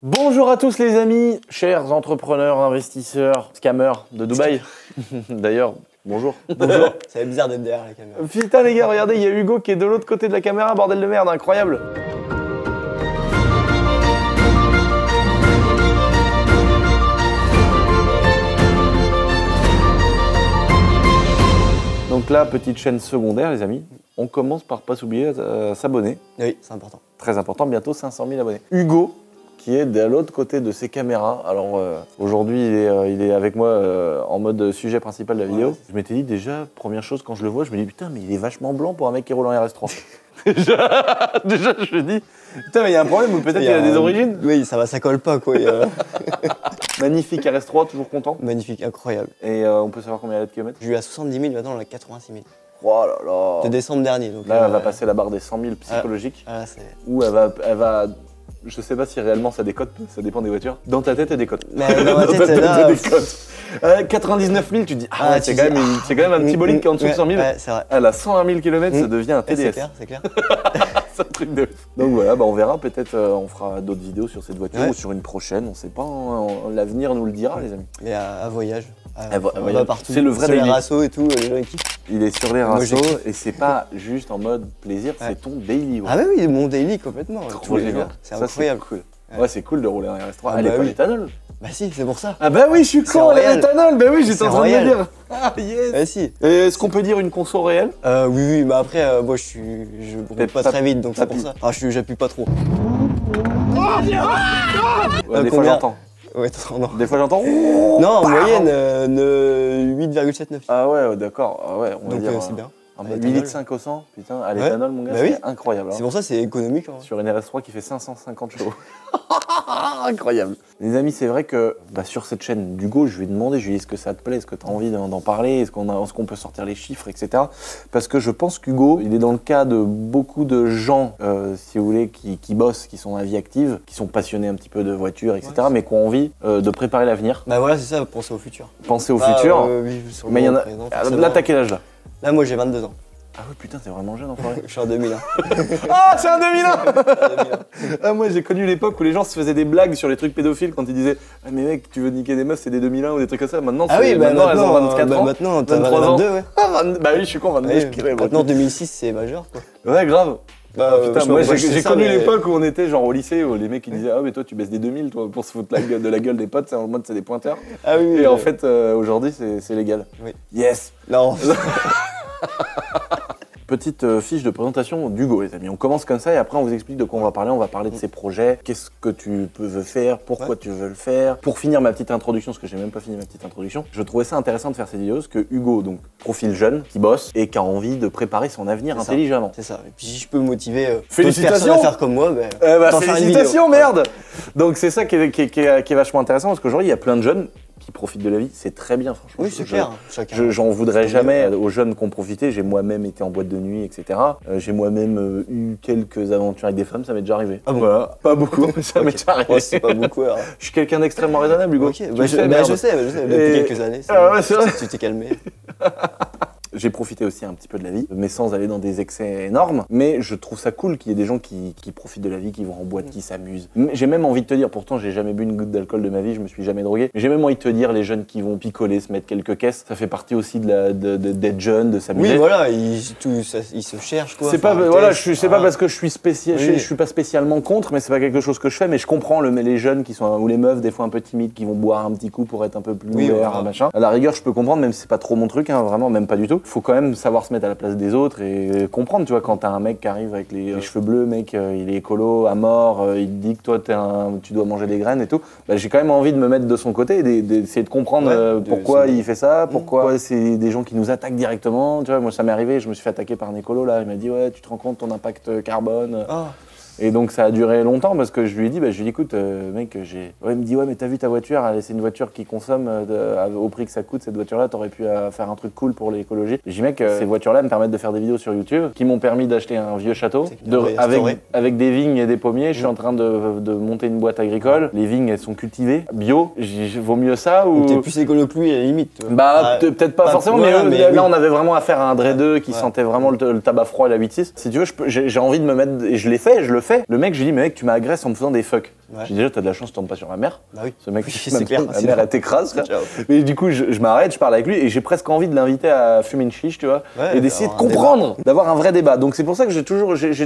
Bonjour à tous les amis, chers entrepreneurs, investisseurs, scammers de Dubaï. D'ailleurs, bonjour. Bonjour, ça va être bizarre d'être derrière la caméra. Putain les gars, regardez, il y a Hugo qui est de l'autre côté de la caméra, bordel de merde, incroyable. Donc là, petite chaîne secondaire les amis, on commence par pas s'oublier à s'abonner. Oui, c'est important. Très important, bientôt 500 000 abonnés. Hugo, qui est de l'autre côté de ses caméras. Alors aujourd'hui, il est avec moi en mode sujet principal de la vidéo. Je m'étais dit déjà, première chose, quand je le vois, je me dis putain, mais il est vachement blanc pour un mec qui roule en RS3. déjà, je me dis, putain, mais il y a un problème ou peut-être qu'il a des origines. Oui, ça colle pas quoi. Magnifique RS3, toujours content. Magnifique, incroyable. Et on peut savoir combien il a de kilomètres. J'ai eu à 70 000, maintenant on a 86 000. Oh là là. De décembre dernier. Donc, là, elle va passer la barre des 100 000 psychologiques. Ou elle va. Je sais pas si réellement ça décote, ça dépend des voitures. Dans ta tête, elle décote. Mais dans ma tête, là. 99 000, tu dis, ah, c'est quand même un petit bolide qui est en dessous de 100 000. Ouais, c'est vrai. Elle a 101 000 km, ça devient un TDS. C'est clair. C'est un truc de ouf. Donc voilà, on verra, peut-être on fera d'autres vidéos sur cette voiture ou sur une prochaine, on sait pas, l'avenir nous le dira les amis. Mais à voyage. On va partout. C'est le vrai daily. Sur les rassos et tout, les gens kiffent. Il est sur les rassos et c'est pas juste en mode plaisir, c'est ton daily. Ah oui, mon daily complètement. Tous les jours. C'est incroyable. Cool. Ouais, c'est cool de rouler en RS3. Elle est pas l'éthanol. Bah si, c'est pour ça. Ah bah oui, je suis con, elle est l'éthanol. Bah oui, j'étais en train de me dire. Ah yes. Bah si. Est-ce qu'on peut dire une conso réelle? Oui, mais après, moi je roule pas très vite, donc c'est pour ça. Ah, j'appuie pas trop. Des fois j'entends. Ouais, non. Des fois j'entends. Non, en moyenne, 8,79. Ah ouais, d'accord. Ah ouais, on va dire. C'est bien. 8,5 litres au 100, putain, à l'éthanol, mon gars, c'est incroyable. C'est pour ça, c'est économique. Hein. Sur une RS3 qui fait 550 chevaux. Incroyable. Les amis, c'est vrai que sur cette chaîne d'Hugo, je lui ai demandé, je lui ai dit, est-ce que ça te plaît, est-ce que tu as envie d'en parler, est-ce qu'on peut sortir les chiffres, etc. Parce que je pense qu'Hugo, il est dans le cas de beaucoup de gens, si vous voulez, qui bossent, qui sont dans la vie active, qui sont passionnés un petit peu de voitures, etc., mais qui ont envie de préparer l'avenir. Bah voilà, c'est ça, penser au futur. Penser au futur. Mais il y en a. Là, t'as quel âge là? Là, moi, j'ai 22 ans. Ah oui, putain, t'es vraiment jeune, enfoiré. Je suis en 2001. Ah, c'est un 2001. Ah, moi, j'ai connu l'époque où les gens se faisaient des blagues sur les trucs pédophiles quand ils disaient ah, mais mec, tu veux niquer des meufs, c'est des 2001 ou des trucs comme ça. Maintenant, maintenant elles ont 24 ans. Maintenant, t'as 23 ans. 22, ouais. Bah oui, je suis con, 22, ouais, je kiffais. Maintenant, 2006, c'est majeur, quoi. Ouais, grave. Putain, moi, j'ai connu mais... l'époque où on était genre au lycée, où les mecs ils disaient ah, mais toi, tu baisses des 2000, toi, pour se foutre de la gueule des potes, c'est en mode c'est des pointeurs. Ah oui, et en fait, aujourd'hui, c'est légal. Oui. Yes. Non. Petite fiche de présentation d'Hugo, les amis. On commence comme ça et après on vous explique de quoi on va parler. On va parler de ses projets, qu'est-ce que tu veux faire, pourquoi tu veux le faire. Pour finir ma petite introduction, parce que j'ai même pas fini ma petite introduction, je trouvais ça intéressant de faire cette vidéo parce que Hugo, donc profil jeune, qui bosse et qui a envie de préparer son avenir intelligemment. C'est ça. Et puis si je peux motiver félicitations à faire comme moi, félicitations, merde. Donc c'est ça qui est vachement intéressant parce qu'aujourd'hui il y a plein de jeunes qui profitent de la vie, c'est très bien franchement. Oui, c'est clair. J'en voudrais jamais aux jeunes qui ont profité. J'ai moi-même été en boîte de nuit, etc. J'ai moi-même eu quelques aventures avec des femmes, ça m'est déjà arrivé. Ah bon? Voilà, pas beaucoup, mais ça m'est déjà arrivé. Ouais, c'est pas beaucoup alors. Je suis quelqu'un d'extrêmement raisonnable, Hugo. Ok, je sais, depuis quelques années. Ah ouais, c'est vrai. Tu t'es calmé. J'ai profité aussi un petit peu de la vie, mais sans aller dans des excès énormes. Mais je trouve ça cool qu'il y ait des gens qui profitent de la vie, qui vont en boîte, qui s'amusent. J'ai même envie de te dire, pourtant j'ai jamais bu une goutte d'alcool de ma vie, je me suis jamais drogué. Mais j'ai même envie de te dire, les jeunes qui vont picoler, se mettre quelques caisses, ça fait partie aussi d'être jeune, de s'amuser. Oui, voilà, ils se cherchent quoi. C'est pas, voilà, c'est pas parce que je suis je suis pas spécialement contre, mais c'est pas quelque chose que je fais. Mais je comprends les jeunes qui sont ou les meufs des fois un peu timides, qui vont boire un petit coup pour être un peu plus ouvert, machin. À la rigueur, je peux comprendre, même si c'est pas trop mon truc, hein, vraiment, même pas du tout. Faut quand même savoir se mettre à la place des autres et comprendre, tu vois, quand t'as un mec qui arrive avec les cheveux bleus, mec, il est écolo, à mort, il te dit que toi tu dois manger des graines et tout, bah, j'ai quand même envie de me mettre de son côté et d'essayer de comprendre pourquoi il fait ça, pourquoi c'est des gens qui nous attaquent directement, tu vois, moi ça m'est arrivé, je me suis fait attaquer par un écolo là, il m'a dit ouais, tu te rends compte ton impact carbone. Et donc ça a duré longtemps parce que je lui ai dit, écoute mec, il me dit ouais mais t'as vu ta voiture, c'est une voiture qui consomme au prix que ça coûte cette voiture-là, t'aurais pu faire un truc cool pour l'écologie. J'ai dit mec, ces voitures-là me permettent de faire des vidéos sur YouTube, qui m'ont permis d'acheter un vieux château, avec des vignes et des pommiers, je suis en train de monter une boîte agricole, les vignes elles sont cultivées, bio, vaut mieux ça ou... T'es plus écolo que lui à la limite. Peut-être pas forcément, mais là on avait vraiment affaire à un Dre 2 qui sentait vraiment le tabac froid et la 8.6. Si tu veux, j'ai envie de me mettre, et je l'ai fait, je le fais. Le mec, je lui dis, mais mec, tu m'agresses en me faisant des fuck. J'ai dit déjà, t'as de la chance, tu tombes pas sur ma mère. Bah oui. Ce mec, c'est clair. Ma mère, elle t'écrase. Mais du coup, je m'arrête, je parle avec lui et j'ai presque envie de l'inviter à fumer une chiche, tu vois, et d'essayer de comprendre, d'avoir un vrai débat. Donc c'est pour ça que j'ai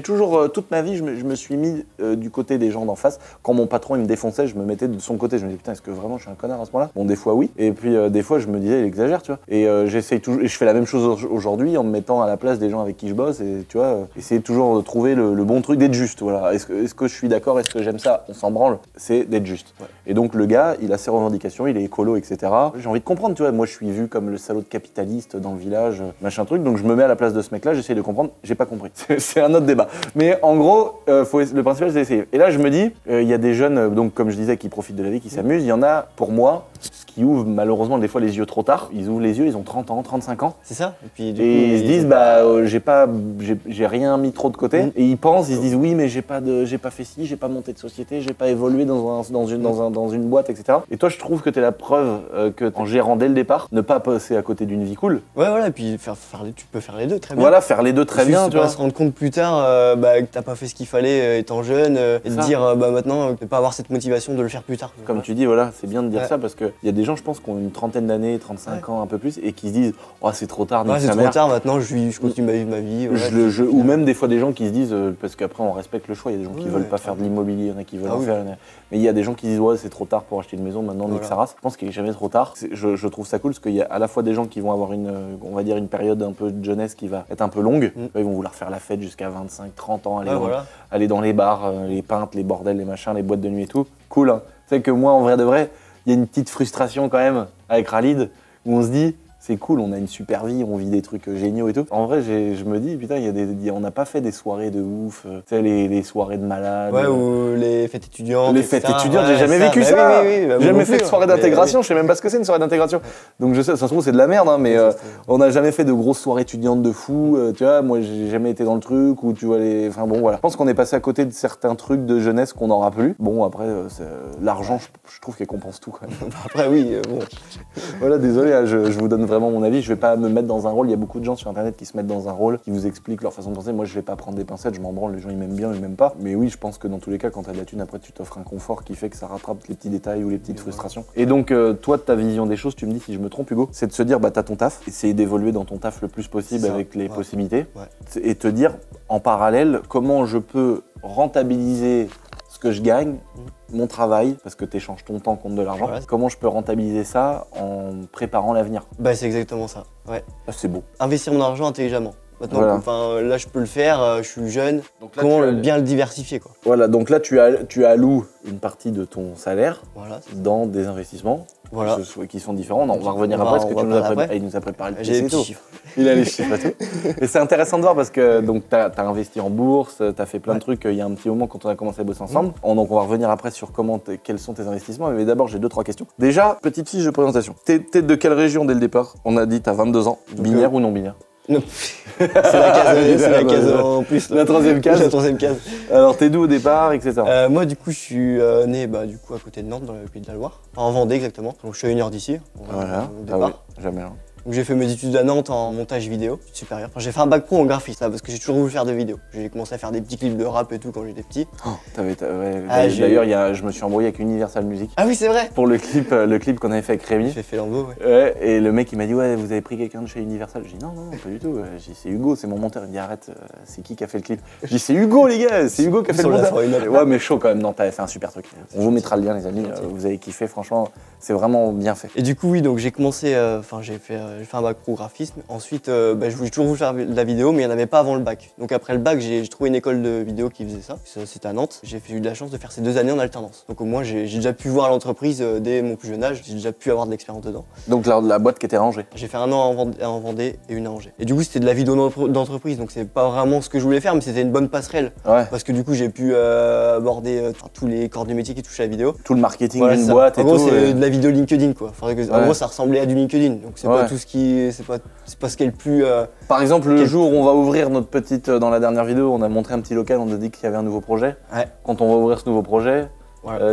toujours toute ma vie, je me suis mis du côté des gens d'en face. Quand mon patron il me défonçait, je me mettais de son côté. Je me disais putain, est-ce que vraiment je suis un connard à ce moment-là? Bon, des fois oui, et puis des fois je me disais il exagère, tu vois. Et j'essaye toujours, et je fais la même chose aujourd'hui en me mettant à la place des gens avec qui je bosse et tu vois, essayer toujours de trouver le bon truc, d'être juste. Voilà. Est-ce que je suis d'accord? Est-ce que j'aime ça? On s'en branle. C'est d'être juste. Ouais. Et donc le gars, il a ses revendications, il est écolo, etc. J'ai envie de comprendre, tu vois. Moi, je suis vu comme le salaud de capitaliste dans le village, machin truc. Donc je me mets à la place de ce mec-là, j'essaye de comprendre. J'ai pas compris. C'est un autre débat. Mais en gros, le principal, c'est d'essayer. Et là, je me dis, il y a des jeunes, donc comme je disais, qui profitent de la vie, qui s'amusent. Il y en a, pour moi, qui ouvrent malheureusement des fois les yeux trop tard. Ils ouvrent les yeux, ils ont 30 ans, 35 ans. C'est ça. Et puis du coup, ils se disent, j'ai rien mis trop de côté. Et ils pensent, ils se disent, oui, mais j'ai pas fait ci, j'ai pas monté de société, j'ai pas évolué dans une boîte, etc. Et toi, je trouve que t'es la preuve que en gérant dès le départ, ne pas passer à côté d'une vie cool. Ouais, voilà. Et puis tu peux faire les deux très bien. Voilà, faire les deux très bien. Tu vas se rendre compte plus tard que t'as pas fait ce qu'il fallait étant jeune et te dire maintenant de pas avoir cette motivation de le faire plus tard. Comme tu dis, voilà, c'est bien de dire ça parce que y a des gens, je pense, qui ont une trentaine d'années, 35 ans, un peu plus, et qui se disent oh, c'est trop tard, c'est trop tard, maintenant je continue ma vie. Ou même des fois des gens qui se disent, parce qu'après on respecte le choix, il y a des gens qui veulent pas faire de l'immobilier, il y en a qui veulent en faire, mais il y a des gens qui disent ouais, c'est trop tard pour acheter une maison, maintenant nique sa race. Je pense qu'il est jamais trop tard. Je trouve ça cool parce qu'il y a à la fois des gens qui vont avoir on va dire une période un peu de jeunesse qui va être un peu longue, ils vont vouloir faire la fête jusqu'à 25, 30 ans, aller dans les bars, les pintes, les bordels, les machins, les boîtes de nuit et tout. Cool, hein. Tu sais que moi, en vrai de vrai, il y a une petite frustration quand même avec Khalid où on se dit c'est cool, on a une super vie, on vit des trucs géniaux et tout. En vrai, je me dis putain, on n'a pas fait des soirées de ouf, tu sais les soirées de malades. Ouais, ou les fêtes étudiantes. Les fêtes étudiantes, j'ai jamais vécu ça. J'ai jamais fait de soirée d'intégration, je sais même pas ce que c'est une soirée d'intégration. Donc je sais, ça se trouve c'est de la merde, hein, mais on n'a jamais fait de grosses soirées étudiantes de fou. Tu vois, moi j'ai jamais été dans le truc où tu vois enfin bon voilà. Je pense qu'on est passé à côté de certains trucs de jeunesse qu'on n'aura plus. Bon après, l'argent, je trouve qu'elle compense tout quand même. Après oui, bon. Voilà, désolé, je vous donne vraiment mon avis, je vais pas me mettre dans un rôle, il y a beaucoup de gens sur internet qui se mettent dans un rôle, qui vous expliquent leur façon de penser, moi je vais pas prendre des pincettes, je m'en branle, les gens ils m'aiment bien, ils m'aiment pas, mais oui je pense que dans tous les cas quand t'as de la thune, après tu t'offres un confort qui fait que ça rattrape les petits détails ou les petites frustrations. Et donc toi de ta vision des choses, tu me dis si je me trompe Hugo, c'est de se dire bah t'as ton taf, essayer d'évoluer dans ton taf le plus possible avec les possibilités, et te dire en parallèle comment je peux rentabiliser ce que je gagne, mon travail, parce que tu échanges ton temps contre de l'argent. Voilà. Comment je peux rentabiliser ça en préparant l'avenir? Bah c'est exactement ça, ouais. Ah, c'est beau. Investir mon argent intelligemment. Maintenant, là je peux le faire, je suis jeune. Donc là, comment bien le diversifier quoi. Voilà, donc là tu alloues une partie de ton salaire dans des investissements qui sont différents. On va revenir après parce que il nous a préparé le PC. J'ai les petits chiffres. Il a les chiffres et tout. Et c'est intéressant de voir parce que tu as investi en bourse, tu as fait plein de trucs il y a un petit moment quand on a commencé à bosser ensemble. Donc on va revenir après sur quels sont tes investissements. Mais d'abord j'ai 2-3 questions. Déjà, petite fiche de présentation. T'es de quelle région dès le départ? On a dit t'as 22 ans. Binaire ou non binaire? Non. C'est la case en plus. La troisième case. La troisième case. Alors t'es d'où au départ, etc. Moi du coup je suis né du coup à côté de Nantes dans le pays de la Loire. Enfin, en Vendée exactement. Donc je suis à 1 heure d'ici. Voilà. Au départ. Jamais. Hein. Donc j'ai fait mes études à Nantes en montage vidéo supérieur. Enfin, j'ai fait un bac pro en graphisme parce que j'ai toujours voulu faire de vidéos. J'ai commencé à faire des petits clips de rap et tout quand j'étais petit. Oh, d'ailleurs, je me suis embrouillé avec Universal Music. Ah oui, c'est vrai. Pour le clip qu'on avait fait avec Rémi. J'ai fait Lambeau, ouais. Et le mec il m'a dit ouais, vous avez pris quelqu'un de chez Universal. J'ai dit non, pas du tout. J'ai dit c'est Hugo, c'est mon monteur. Il me dit arrête, c'est qui a fait le clip? J'ai dit c'est Hugo les gars, c'est Hugo qui a fait le monteur. Ouais mais chaud quand même, non, t'avais fait un super truc. On vous mettra le lien les amis, vous avez kiffé, franchement, c'est vraiment bien fait. Et du coup oui, donc j'ai commencé, j'ai fait un bac pro graphisme. Ensuite, je voulais toujours faire de la vidéo, mais il n'y en avait pas avant le bac. Donc après le bac, j'ai trouvé une école de vidéo qui faisait ça. C'était à Nantes. J'ai eu de la chance de faire ces 2 années en alternance. Donc au moins, j'ai déjà pu voir l'entreprise dès mon plus jeune âge. J'ai déjà pu avoir de l'expérience dedans. Donc la boîte qui était rangée. J'ai fait 1 an en Vendée et 1 à Angers. Et du coup, c'était de la vidéo d'entreprise. Donc c'est pas vraiment ce que je voulais faire, mais c'était une bonne passerelle. Ouais. Parce que du coup, j'ai pu aborder tous les corps du métier qui touchent à la vidéo. Tout le marketing d'une boîte et tout. En gros, c'est de la vidéo LinkedIn quoi. En gros, ça ressemblait à du LinkedIn. Donc c'est pas tout ce qui, c'est pas ce qui est le plus. Par exemple, le jour où on va ouvrir notre petite, dans la dernière vidéo, on a montré un petit local, on a dit qu'il y avait un nouveau projet. Ouais. Quand on va ouvrir ce nouveau projet,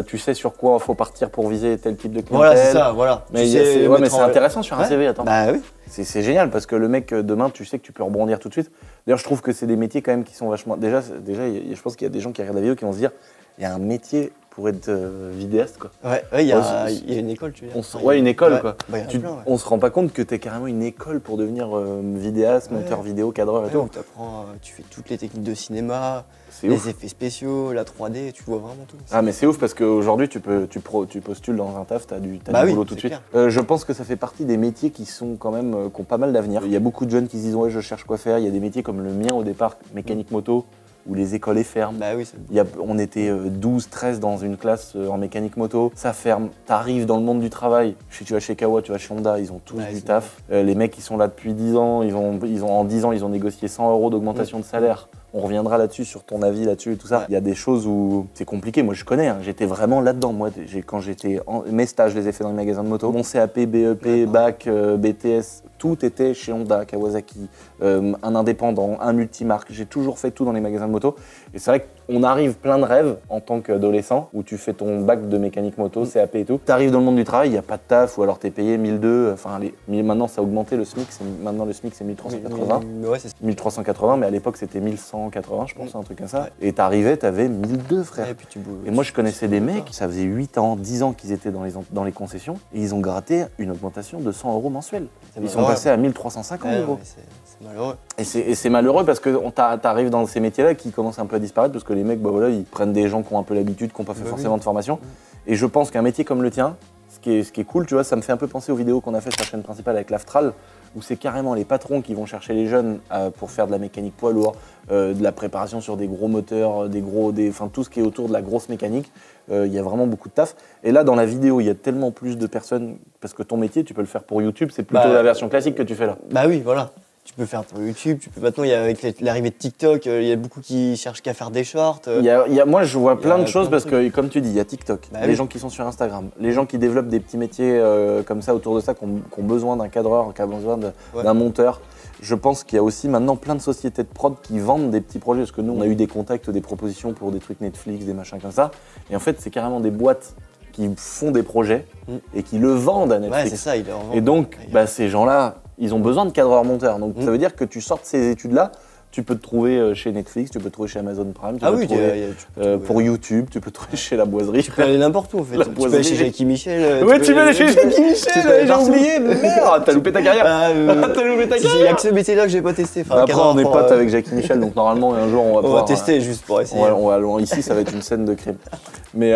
tu sais sur quoi il faut partir pour viser tel type de clientèle. Voilà, c'est ça, voilà. Mais c'est intéressant sur un CV, attends. Bah oui. C'est génial parce que le mec, demain, tu sais que tu peux rebondir tout de suite. D'ailleurs, je trouve que c'est des métiers quand même qui sont vachement. Déjà je pense qu'il y a des gens qui regardent la vidéo qui vont se dire il y a un métier pour être vidéaste, quoi. Ouais, il y a une école, tu veux dire. Ouais, une école, ouais. quoi. Bah, On se rend pas compte que t'es carrément une école pour devenir vidéaste, monteur vidéo, cadreur et tout. Où tu fais toutes les techniques de cinéma, les effets spéciaux, la 3D, tu vois vraiment tout. Ah mais c'est ouf parce qu'aujourd'hui tu postules dans un taf, t'as du boulot tout de suite. Je pense que ça fait partie des métiers qui sont quand même, qui ont pas mal d'avenir. Il y a beaucoup de jeunes qui se disent ouais je cherche quoi faire, il y a des métiers comme le mien au départ, mécanique moto, où les écoles ferment. Bah oui, on était 12, 13 dans une classe en mécanique moto, ça ferme, t'arrives dans le monde du travail, tu vas chez Kawa, tu vas chez Honda, ils ont tous du taf. Les mecs qui sont là depuis 10 ans, en 10 ans ils ont négocié 100 € d'augmentation de salaire. On reviendra là-dessus, sur ton avis là-dessus et tout ça. Il y a des choses où c'est compliqué. Moi, je connais, hein, j'étais vraiment là-dedans. Moi, quand mes stages, je les ai fait dans les magasins de moto. Mon CAP, BEP, BAC, BTS, tout était chez Honda, Kawasaki, un indépendant, un multimarque. J'ai toujours fait tout dans les magasins de moto. Et c'est vrai qu'on arrive plein de rêves en tant qu'adolescent, où tu fais ton bac de mécanique moto, CAP et tout. Tu arrives dans le monde du travail, il n'y a pas de taf, ou alors tu es payé 1200. Enfin, maintenant, ça a augmenté le SMIC. Maintenant, le SMIC, c'est 1380. Ouais, c'est 1380, mais à l'époque, c'était 1180, je pense, un truc comme ça. Ouais. Et t'arrivais, t'avais 1200, frère. Et moi, je connaissais des mecs, ça faisait 8 ans, 10 ans qu'ils étaient dans les concessions, et ils ont gratté une augmentation de 100 € mensuels. Ils sont passés à 1350 €. C'est malheureux. Et c'est malheureux parce que t'arrives dans ces métiers-là qui commencent un peu à disparaître parce que les mecs, bah voilà, ils prennent des gens qui ont un peu l'habitude, qui n'ont pas fait forcément de formation. Et je pense qu'un métier comme le tien, ce qui est cool, tu vois, ça me fait un peu penser aux vidéos qu'on a fait sur la chaîne principale avec l'Aftral, où c'est carrément les patrons qui vont chercher les jeunes pour faire de la mécanique poids lourd, de la préparation sur des gros moteurs, enfin tout ce qui est autour de la grosse mécanique. Il y a vraiment beaucoup de taf. Et là, dans la vidéo, il y a tellement plus de personnes, parce que ton métier, tu peux le faire pour YouTube, c'est plutôt la version classique que tu fais là. Bah oui, voilà. Tu peux faire pour YouTube, maintenant avec l'arrivée de TikTok, il y a beaucoup qui cherchent qu'à faire des shorts. Moi je vois plein de choses parce que comme tu dis, il y a TikTok, les gens qui sont sur Instagram, les gens qui développent des petits métiers comme ça autour de ça, qui ont besoin d'un cadreur, qui ont besoin d'un monteur. Je pense qu'il y a aussi maintenant plein de sociétés de prod qui vendent des petits projets parce que nous on a eu des contacts, des propositions pour des trucs Netflix, des machins comme ça. Et en fait c'est carrément des boîtes qui font des projets et qui le vendent à Netflix. Ouais, c'est ça, ils le revendent. Et donc ces gens-là, ils ont besoin de cadreurs monteurs. Donc ça veut dire que tu sortes ces études-là, tu peux te trouver chez Netflix, tu peux te trouver chez Amazon Prime, tu peux te trouver pour YouTube, tu peux te trouver chez La Boiserie. Tu peux aller n'importe où en fait. Tu peux aller chez Jackie Michel. Ouais, tu peux aller chez Jackie Michel, j'ai oublié, merde, t'as loupé ta carrière. T'as loupé ta carrière. Il y a que ce métier-là que j'ai pas testé. Après, on est potes avec Jackie Michel, donc normalement un jour on va pouvoir tester juste pour essayer. Ici, ça va être une scène de crime. Mais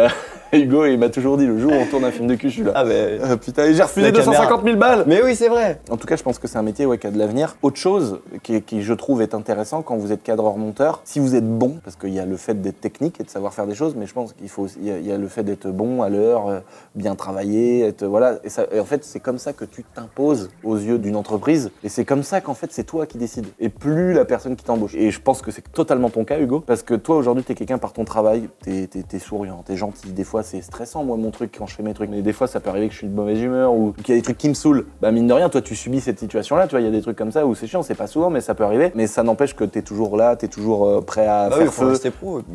Hugo, il m'a toujours dit, le jour où on tourne un film de cul, je suis là. Ah mais putain, j'ai refusé 250 000 balles. Mais oui, c'est vrai. En tout cas, je pense que c'est un métier qui a de l'avenir. Autre chose qui, je trouve, est intéressant quand vous êtes cadreur-monteur, si vous êtes bon, parce qu'il y a le fait d'être technique et de savoir faire des choses, mais je pense qu'il faut, il y a le fait d'être bon à l'heure, bien travailler, voilà. Et en fait, c'est comme ça que tu t'imposes aux yeux d'une entreprise. Et c'est comme ça qu'en fait, c'est toi qui décides. Et plus la personne qui t'embauche. Et je pense que c'est totalement ton cas, Hugo, parce que toi, aujourd'hui, t'es quelqu'un par ton travail, t'es souriant, t'es gentil. Des fois, c'est stressant, moi, mon truc, quand je fais mes trucs. Mais des fois, ça peut arriver que je suis de mauvaise humeur ou qu'il y a des trucs qui me saulent. Bah, mine de rien, toi, tu subis cette situation-là. Tu vois, il y a des trucs comme ça où c'est chiant, c'est pas souvent, mais ça peut arriver. Mais ça n'empêche que t'es toujours là, t'es toujours prêt à faire feu.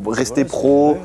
Rester pro.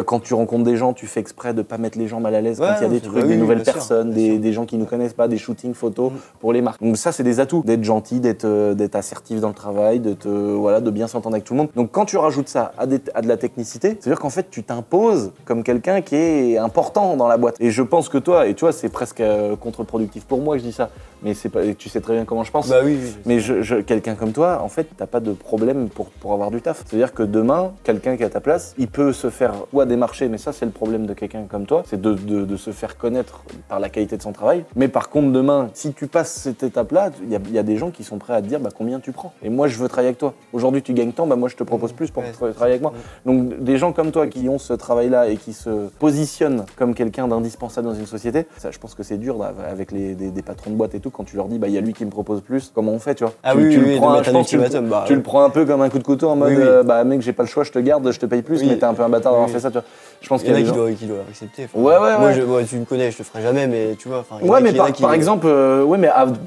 Quand tu rencontres des gens, tu fais exprès de pas mettre les gens mal à l'aise quand il y a des trucs, des nouvelles personnes, des gens qui nous connaissent pas, des shootings photos pour les marques. Donc ça, c'est des atouts, d'être gentil, d'être assertif dans le travail, de bien s'entendre avec tout le monde. Donc quand tu rajoutes ça à de la technicité, c'est-à-dire qu'en fait, tu t'imposes comme quelqu'un qui est important dans la boîte. Et je pense que toi, et tu vois, c'est presque contre-productif pour moi que je dis ça, mais c'est pas, tu sais très bien comment je pense. Bah oui. Mais quelqu'un comme toi, en fait, t'as pas de problème pour avoir du taf. C'est-à-dire que demain, quelqu'un qui est à ta place, il peut se faire démarcher, mais ça c'est le problème de quelqu'un comme toi, c'est de se faire connaître par la qualité de son travail. Mais par contre demain, si tu passes cette étape-là, il y a des gens qui sont prêts à te dire combien tu prends. Et moi je veux travailler avec toi. Aujourd'hui tu gagnes tant, moi je te propose plus pour travailler avec moi. Donc des gens comme toi qui ont ce travail-là et qui se positionnent comme quelqu'un d'indispensable dans une société, ça je pense que c'est dur avec des patrons de boîte et tout, quand tu leur dis il y a lui qui me propose plus, comment on fait, tu vois. Tu le prends un peu comme un coup de couteau en mode mec j'ai pas le choix, je te garde, je te paye plus, mais t'es un peu un bâtard d'avoir fait ça, tu vois. Je pense qu'il y a des gens qui doivent accepter. Ouais. Moi, tu me connais, je te ferai jamais, mais tu vois. Ouais, mais par exemple,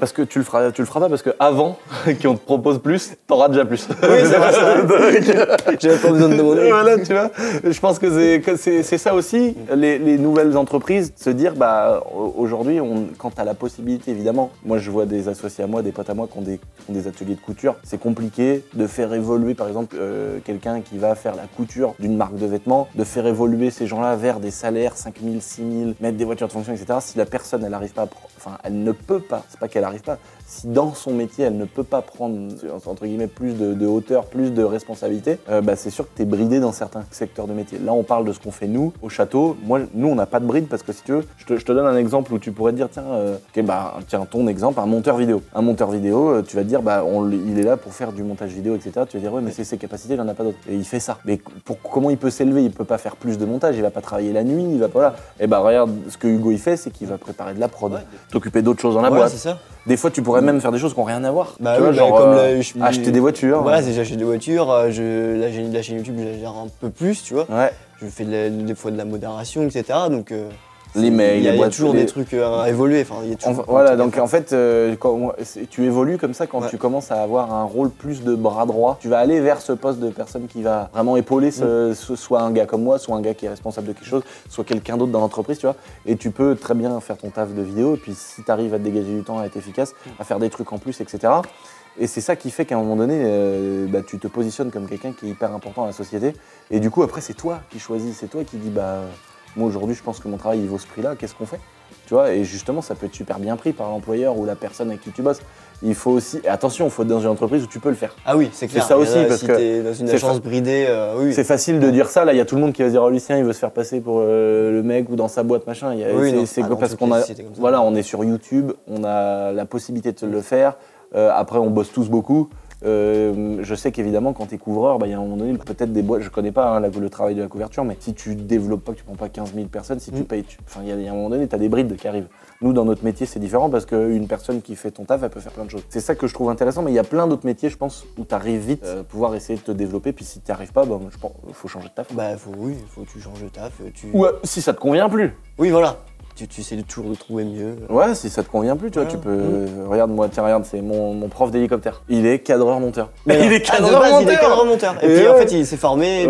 parce que tu le feras pas parce que avant qu'on te propose plus, t'auras déjà plus. Oui, c'est vrai. J'avais pas besoin de demander. Voilà, tu vois. Je pense que c'est ça aussi, les nouvelles entreprises, se dire aujourd'hui, quand t'as la possibilité, évidemment. Moi, je vois des associés à moi, des potes à moi qui ont des ateliers de couture. C'est compliqué de faire évoluer, par exemple, quelqu'un qui va faire la couture d'une marque de vêtements, de de faire évoluer ces gens-là vers des salaires 5 000, 6 000, mettre des voitures de fonction, etc. Si la personne, elle n'arrive pas enfin, elle ne peut pas, c'est pas qu'elle n'arrive pas, si dans son métier, elle ne peut pas prendre, entre guillemets, plus de hauteur, plus de responsabilité, c'est sûr que tu es bridé dans certains secteurs de métier. Là, on parle de ce qu'on fait nous, au château. Nous, on n'a pas de bride parce que si tu veux, je te donne un exemple où tu pourrais te dire, tiens, ton exemple, un monteur vidéo. Un monteur vidéo, tu vas te dire, il est là pour faire du montage vidéo, etc. Tu vas dire, ouais, mais c'est ses capacités, il n'en a pas d'autres. Et il fait ça. Mais comment il peut s'élever? Il peut pas faire plus de montage, il va pas travailler la nuit, il va pas là. Et regarde, ce que Hugo il fait, c'est qu'il va préparer de la prod, t'occuper d'autres choses dans la boîte. C'est ça. Des fois, tu pourrais même faire des choses qui n'ont rien à voir. Tu vois, genre acheter des voitures. Voilà, j'ai acheté des voitures, la chaîne YouTube, je la gère un peu plus, tu vois. Ouais. Je fais des fois de la modération, etc. Donc, les mails, il y a toujours des trucs à évoluer. Enfin, voilà, donc en fait, tu évolues comme ça quand tu commences à avoir un rôle plus de bras droit. Tu vas aller vers ce poste de personne qui va vraiment épauler, soit un gars comme moi, soit un gars qui est responsable de quelque chose, soit quelqu'un d'autre dans l'entreprise, tu vois. Et tu peux très bien faire ton taf de vidéo, et puis si tu arrives à te dégager du temps, à être efficace, à faire des trucs en plus, etc. Et c'est ça qui fait qu'à un moment donné, tu te positionnes comme quelqu'un qui est hyper important dans la société. Et du coup, après, c'est toi qui choisis, c'est toi qui dis, moi aujourd'hui, je pense que mon travail il vaut ce prix-là, qu'est-ce qu'on fait? Tu vois, et justement, ça peut être super bien pris par l'employeur ou la personne avec qui tu bosses. Il faut aussi, et attention, il faut être dans une entreprise où tu peux le faire. Ah oui, c'est clair. C'est ça aussi, parce si que t'es dans une agence bridée, oui. C'est facile de dire ça, là, il y a tout le monde qui va se dire, oh Lucien, il veut se faire passer pour le mec ou dans sa boîte, machin. Parce qu'on on est sur YouTube, on a la possibilité de le faire. Après, on bosse tous beaucoup. Je sais qu'évidemment, quand tu es couvreur, il y a un moment donné, peut-être des boîtes, je connais pas le travail de la couverture, mais si tu développes pas, que tu prends pas 15 000 personnes, si tu payes, il y a un moment donné, tu as des brides qui arrivent. Nous, dans notre métier, c'est différent parce qu'une personne qui fait ton taf, elle peut faire plein de choses. C'est ça que je trouve intéressant, mais il y a plein d'autres métiers, je pense, où tu arrives vite à pouvoir essayer de te développer, puis si tu n'y arrives pas, je pense qu'il faut changer de taf. Faut que tu changes de taf. Ou si ça te convient plus. Oui, voilà. Tu essaies toujours de trouver mieux. Ouais, si ça te convient plus, tu vois, tu peux. Regarde, c'est mon prof d'hélicoptère. Il est cadreur-monteur. Il est cadreur-monteur. Et puis en fait, il s'est formé.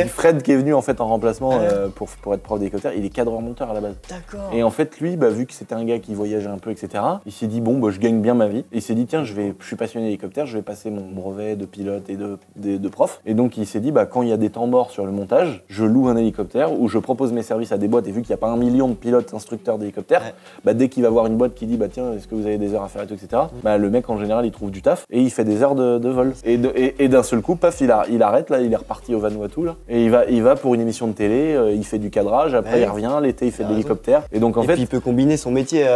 Fred qui est venu en fait en remplacement pour être prof d'hélicoptère, il est cadreur-monteur à la base. D'accord. Et en fait, lui, vu que c'était un gars qui voyageait un peu, etc., il s'est dit, je gagne bien ma vie. Et il s'est dit, tiens, je suis passionné d'hélicoptère, je vais passer mon brevet de pilote et de prof. Et donc, il s'est dit, quand il y a des temps morts sur le montage, je loue un hélicoptère ou je propose mes services à des boîtes. Et vu qu'il n'y a pas 1 million de pilotes instructeur d'hélicoptère, dès qu'il va voir une boîte qui dit tiens, est-ce que vous avez des heures à faire et tout, etc. Le mec en général il trouve du taf et il fait des heures de vol. Et d'un seul coup, paf, il arrête là, il est reparti au Vanuatu là. Et il va pour une émission de télé, il fait du cadrage, après il revient, l'été il fait de l'hélicoptère. Et donc en fait, puis il peut combiner son métier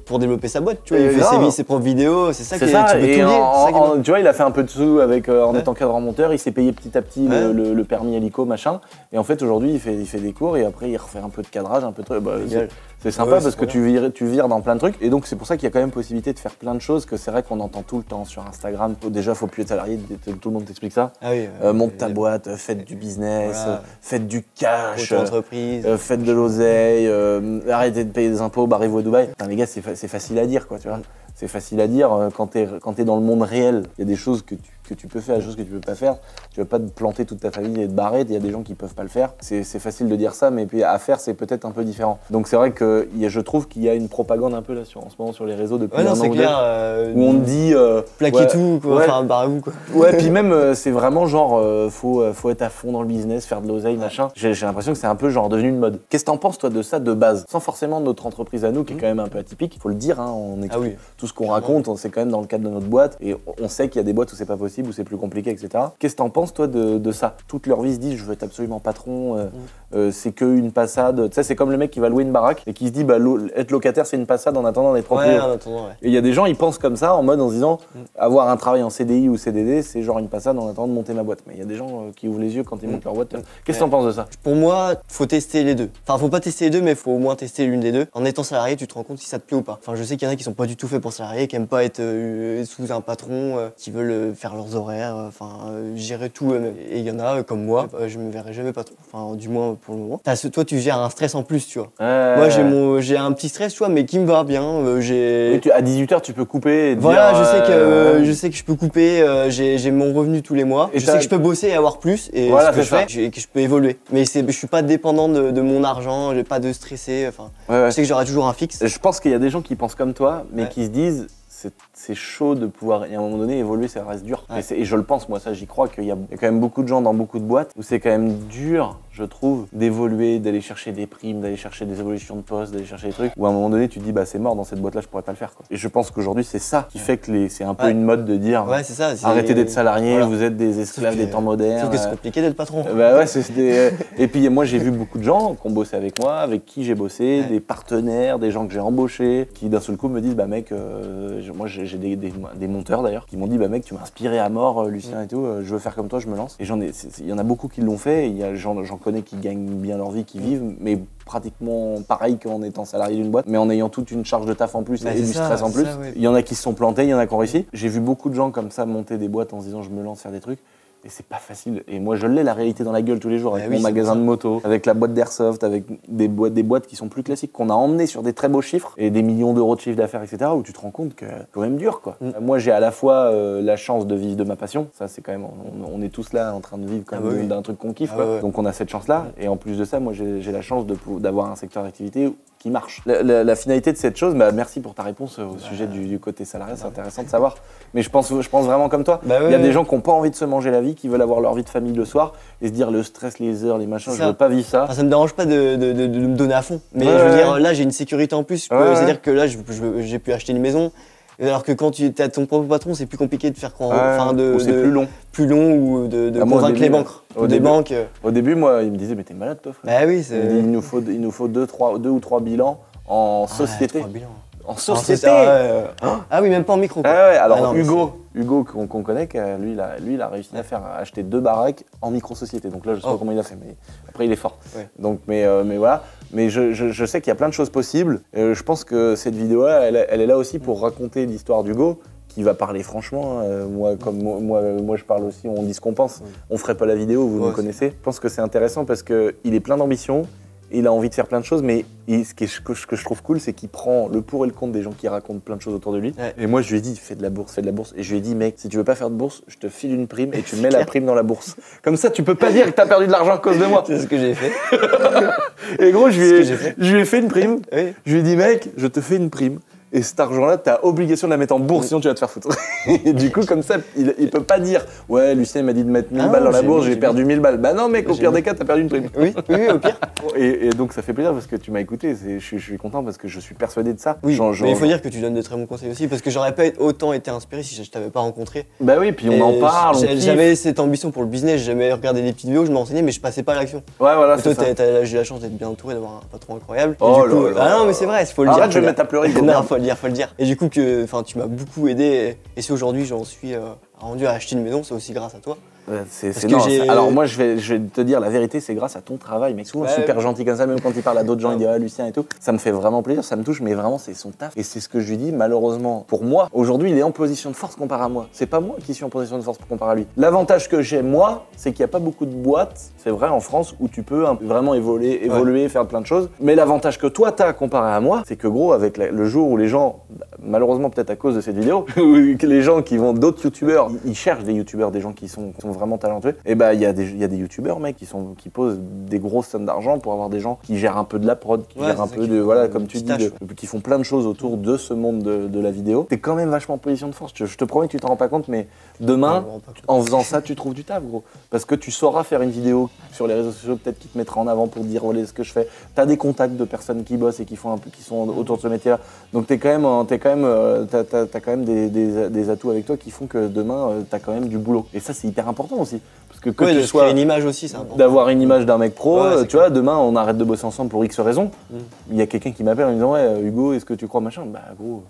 pour développer sa boîte, tu vois, il fait ses propres vidéos, c'est ça qui est, tu peux tout lier. Tu vois, il a fait un peu de sous avec en étant cadre-monteur, il s'est payé petit à petit le permis hélico machin. Et en fait aujourd'hui il fait des cours et après il refait un peu de cadrage, un peu de truc. C'est sympa parce que tu vires dans plein de trucs. Et donc, c'est pour ça qu'il y a quand même possibilité de faire plein de choses que c'est vrai qu'on entend tout le temps sur Instagram. Déjà, faut plus être salarié, tout le monde t'explique ça. Monte ta boîte, faites du business, faites du cash, faites de l'oseille, arrêtez de payer des impôts, barrez-vous à Dubaï. Putain, les gars, c'est facile à dire, quoi, tu vois. C'est facile à dire quand t'es dans le monde réel. Il y a des choses que tu peux faire, des choses que tu peux pas faire. Tu vas pas te planter toute ta famille et te barrer. Il y a des gens qui peuvent pas le faire. C'est facile de dire ça, mais puis à faire, c'est peut-être un peu différent. Donc c'est vrai que je trouve qu'il y a une propagande un peu là en ce moment sur les réseaux depuis un an ou deux, où on te dit plaquer tout, quoi, enfin barrez-vous quoi. Ouais, puis même c'est vraiment genre faut être à fond dans le business, faire de l'oseille, machin. J'ai l'impression que c'est un peu genre devenu une mode. Qu'est-ce que t'en penses toi de ça de base, sans forcément notre entreprise à nous qui est quand même un peu atypique. Faut le dire, on explique tout ce qu'on raconte, c'est quand même dans le cadre de notre boîte et on sait qu'il y a des boîtes où c'est pas possible, où c'est plus compliqué, etc. Qu'est-ce que t'en penses toi de ça? Toute leur vie se disent je veux être absolument patron, c'est qu'une passade. Tu sais, c'est comme le mec qui va louer une baraque et qui se dit être locataire c'est une passade en attendant d'être propriétaire. Et il y a des gens ils pensent comme ça en mode en se disant avoir un travail en CDI ou CDD c'est genre une passade en attendant de monter ma boîte. Mais il y a des gens qui ouvrent les yeux quand ils montent leur boîte. Qu'est-ce que t'en penses de ça? Pour moi, faut tester les deux. Enfin, faut pas tester les deux, mais faut au moins tester l'une des deux. En étant salarié, tu te rends compte si ça te plaît ou pas. Enfin, je sais qu'il y en a qui sont pas du tout faits pour salariés, qui aiment pas être sous un patron, qui veulent faire leurs horaires, gérer tout eux-mêmes. Et il y en a comme moi, je me verrai jamais patron. Enfin, du moins pour le moment. Toi, tu gères un stress en plus, tu vois. Moi, j'ai un petit stress, tu vois, mais qui me va bien. À 18h, tu peux couper. Et voilà, je sais que je peux couper. J'ai mon revenu tous les mois. Et je sais que je peux bosser et avoir plus. Et voilà, ce que je fais, et que je peux évoluer. Mais je suis pas dépendant de mon argent. J'ai pas de stresser. Enfin, je sais que j'aurai toujours un fixe. Je pense qu'il y a des gens qui pensent comme toi, mais qui se disent. C'est chaud de pouvoir, et à un moment donné, évoluer, ça reste dur. Et je le pense, moi, ça, j'y crois qu'il y a quand même beaucoup de gens dans beaucoup de boîtes où c'est quand même dur. je trouve, d'évoluer, d'aller chercher des primes, d'aller chercher des évolutions de poste, d'aller chercher des trucs, où à un moment donné, tu te dis, bah c'est mort, dans cette boîte-là, je pourrais pas le faire, quoi. Et je pense qu'aujourd'hui, c'est ça qui fait que c'est un peu une mode de dire, c'est ça, arrêtez d'être salarié, vous êtes des esclaves des temps modernes. Sauf que c'est compliqué d'être patron. Bah ouais, et puis moi, j'ai vu beaucoup de gens qui ont bossé avec moi, avec qui j'ai bossé, des partenaires, des gens que j'ai embauchés, qui d'un seul coup me disent, bah mec, moi j'ai des monteurs d'ailleurs, qui m'ont dit, bah mec, tu m'as inspiré à mort, Lucien et tout, je veux faire comme toi, je me lance. Et il y en a beaucoup qui l'ont fait, j'en connais qui gagnent bien leur vie, qui vivent, mais pratiquement pareil qu'en étant salarié d'une boîte, mais en ayant toute une charge de taf en plus et du stress en plus. Il y en a qui se sont plantés, il y en a qui ont réussi. J'ai vu beaucoup de gens comme ça monter des boîtes en se disant, je me lance faire des trucs. Et c'est pas facile. Et moi, je l'ai, la réalité dans la gueule tous les jours, avec mon magasin de moto, avec la boîte d'airsoft, avec des boîtes qui sont plus classiques, qu'on a emmenées sur des très beaux chiffres et des millions d'euros de chiffre d'affaires, etc., où tu te rends compte que c'est quand même dur, quoi. Moi, j'ai à la fois la chance de vivre de ma passion. Ça, c'est quand même, on est tous là en train de vivre quand même d'un truc qu'on kiffe, quoi. Donc, on a cette chance-là. Et en plus de ça, moi, j'ai la chance d'avoir un secteur d'activité qui marche. La finalité de cette chose, merci pour ta réponse au sujet du côté salarié, c'est intéressant de savoir. Mais je pense vraiment comme toi. Il y a des gens qui n'ont pas envie de se manger la vie, qui veulent avoir leur vie de famille le soir et se dire le stress, les heures, les machins, je veux pas vivre ça. Enfin, ça me dérange pas de me donner à fond. Mais je veux dire, là, j'ai une sécurité en plus. C'est-à-dire que là, j'ai pu acheter une maison. Alors que quand tu es ton propre patron, c'est plus compliqué de faire c'est plus long. Plus long ou de convaincre les banques. Au début, moi, il me disait, mais t'es malade, toi, frère. Bah oui, il nous faut deux ou trois bilans en société. 3 bilans. En société. Ah oui, même pas en micro. Alors Hugo qu'on connaît, lui il a réussi à acheter 2 baraques en micro-société. Donc là, je sais pas comment il a fait, mais après il est fort. Donc, mais voilà. Mais je sais qu'il y a plein de choses possibles. Je pense que cette vidéo-là, elle est là aussi pour raconter l'histoire d'Hugo, qui va parler franchement. Moi, je parle aussi, on dit ce qu'on pense. On ferait pas la vidéo, vous nous connaissez. Je pense que c'est intéressant parce qu'il est plein d'ambition. Il a envie de faire plein de choses, mais ce que je trouve cool, c'est qu'il prend le pour et le contre des gens qui racontent plein de choses autour de lui. Et moi, je lui ai dit, fais de la bourse. Et je lui ai dit, mec, si tu veux pas faire de bourse, je te file une prime et tu mets la prime dans la bourse. Comme ça, tu peux pas dire que t'as perdu de l'argent à cause de moi. C'est ce que j'ai fait. Et gros, je lui ai fait une prime. Je lui ai dit, mec, je te fais une prime. Et cet argent-là, t'as obligation de la mettre en bourse, sinon tu vas te faire foutre. Et du coup, comme ça, il peut pas dire « Ouais, Lucien m'a dit de mettre 1000 balles dans la bourse, j'ai perdu 1000 balles. » Bah non, mec, au pire des cas, t'as perdu une prime. Oui, au pire. Et donc, ça fait plaisir parce que tu m'as écouté. Je suis content parce que je suis persuadé de ça. Oui, mais il faut dire que tu donnes de très bons conseils aussi, parce que j'aurais pas autant été inspiré si je t'avais pas rencontré. Bah oui, puis on en parle, J'avais cette ambition pour le business, j'ai jamais regardé des petites vidéos, je m'enseignais, mais je passais pas à l'action. Ouais, voilà, c'est ça. J'ai la chance d'être bien entouré, d'avoir un patron incroyable. Oh là là. Ah non, mais c'est vrai, il faut le dire. Arrête, je vais mettre à pleurer. Non, faut le dire. Et du coup, tu m'as beaucoup aidé, et si aujourd'hui j'en suis rendu à acheter une maison, c'est aussi grâce à toi. Alors moi je vais te dire la vérité, c'est grâce à ton travail, mec, souvent super gentil comme ça, même quand il parle à d'autres gens, il dit ah Lucien et tout, ça me fait vraiment plaisir, ça me touche, mais vraiment c'est son taf et c'est ce que je lui dis. Malheureusement pour moi, aujourd'hui il est en position de force comparé à moi, c'est pas moi qui suis en position de force comparé à lui. L'avantage que j'ai moi, c'est qu'il n'y a pas beaucoup de boîtes, c'est vrai en France, où tu peux vraiment évoluer, faire plein de choses, mais l'avantage que toi t'as comparé à moi, c'est que gros, avec le jour où les gens, malheureusement peut-être à cause de cette vidéo, que les gens qui vont d'autres youtubeurs, ils cherchent des youtubeurs, des gens qui sont vraiment talentueux, et bah il y a des youtubeurs, mec, qui posent des grosses sommes d'argent pour avoir des gens qui gèrent un peu de la prod, qui gèrent un peu comme tu dis, qui font plein de choses autour de ce monde de la vidéo. T'es quand même vachement en position de force, je te promets que tu t'en rends pas compte, mais demain, en faisant ça, tu trouves du taf, gros. Parce que tu sauras faire une vidéo sur les réseaux sociaux, peut-être qui te mettra en avant pour dire voilà ce que je fais. T'as des contacts de personnes qui bossent et qui sont autour de ce métier-là. Donc t'as quand même des atouts avec toi qui font que demain, t'as quand même du boulot. Et ça, c'est hyper important aussi. Parce que tu sois une image aussi, c'est important. D'avoir une image d'un mec pro, tu vois, demain, on arrête de bosser ensemble pour X raisons. Il y a quelqu'un qui m'appelle en me disant ouais, Hugo, est-ce que tu crois machin? Bah gros,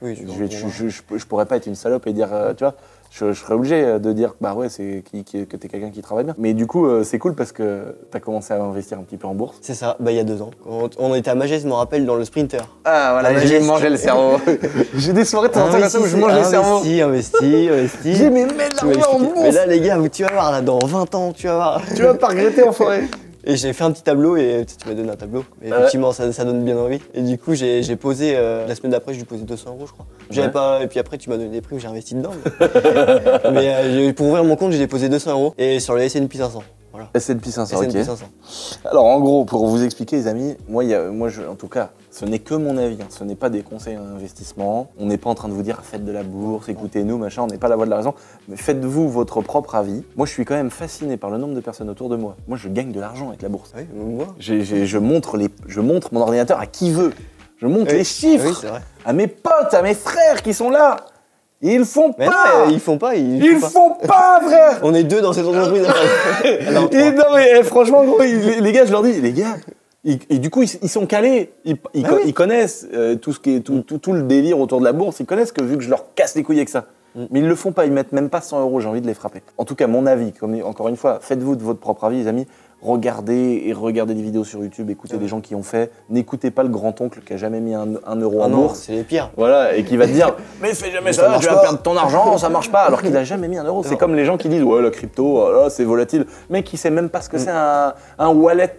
je pourrais pas être une salope et dire, tu vois. Je serais obligé de dire bah ouais, que t'es quelqu'un qui travaille bien. Mais du coup, c'est cool parce que t'as commencé à investir un petit peu en bourse. C'est ça, il y a 2 ans. On était à Magès, je me rappelle, dans le Sprinter. Ah voilà, j'ai mangé le cerveau. J'ai des soirées de temps en temps comme ça où je mange le cerveau. Investi. J'ai mis de l'argent en bourse. Mais là, les gars, tu vas voir, là, dans 20 ans, tu vas voir. Tu vas pas regretter en forêt. Et j'ai fait un petit tableau et tu m'as donné un tableau. Et effectivement, ça donne bien envie. Et du coup, j'ai posé, la semaine d'après, j'ai dû poser 200 €, je crois. Et puis après, tu m'as donné des primes, j'ai investi dedans. Mais pour ouvrir mon compte, j'ai déposé 200 €. Et sur le S&P 500. voilà. S&P 500, S&P ok. 500. Alors en gros, pour vous expliquer les amis, en tout cas, ce n'est que mon avis, ce n'est pas des conseils d'investissement. On n'est pas en train de vous dire faites de la bourse, écoutez-nous, machin, on n'est pas la voix de la raison. Mais faites-vous votre propre avis. Moi, je suis quand même fasciné par le nombre de personnes autour de moi. Moi, je gagne de l'argent avec la bourse. Oui, moi. Je montre mon ordinateur à qui veut. Je montre les chiffres à mes potes, à mes frères qui sont là. Et ils font mais pas. Non, ils font pas. Ils font pas, frère. On est 2 dans cette entreprise. Non, mais franchement, gros, les gars, je leur dis, les gars, et du coup, ils sont calés. Ils connaissent tout le délire autour de la bourse. Ils connaissent que vu que je leur casse les couilles avec ça. Mais ils le font pas. Ils mettent même pas 100 €. J'ai envie de les frapper. En tout cas, mon avis, encore une fois, faites-vous de votre propre avis, les amis. Regardez des vidéos sur YouTube, écoutez des gens qui ont fait. N'écoutez pas le grand-oncle qui a jamais mis 1 € en bourse. C'est les pires. Voilà, et qui va te dire mais fais jamais ça, tu vas perdre ton argent, ça marche pas, alors qu'il a jamais mis 1 €. C'est comme les gens qui disent ouais la crypto, oh là, c'est volatile. Mec, il sait même pas ce que c'est un wallet.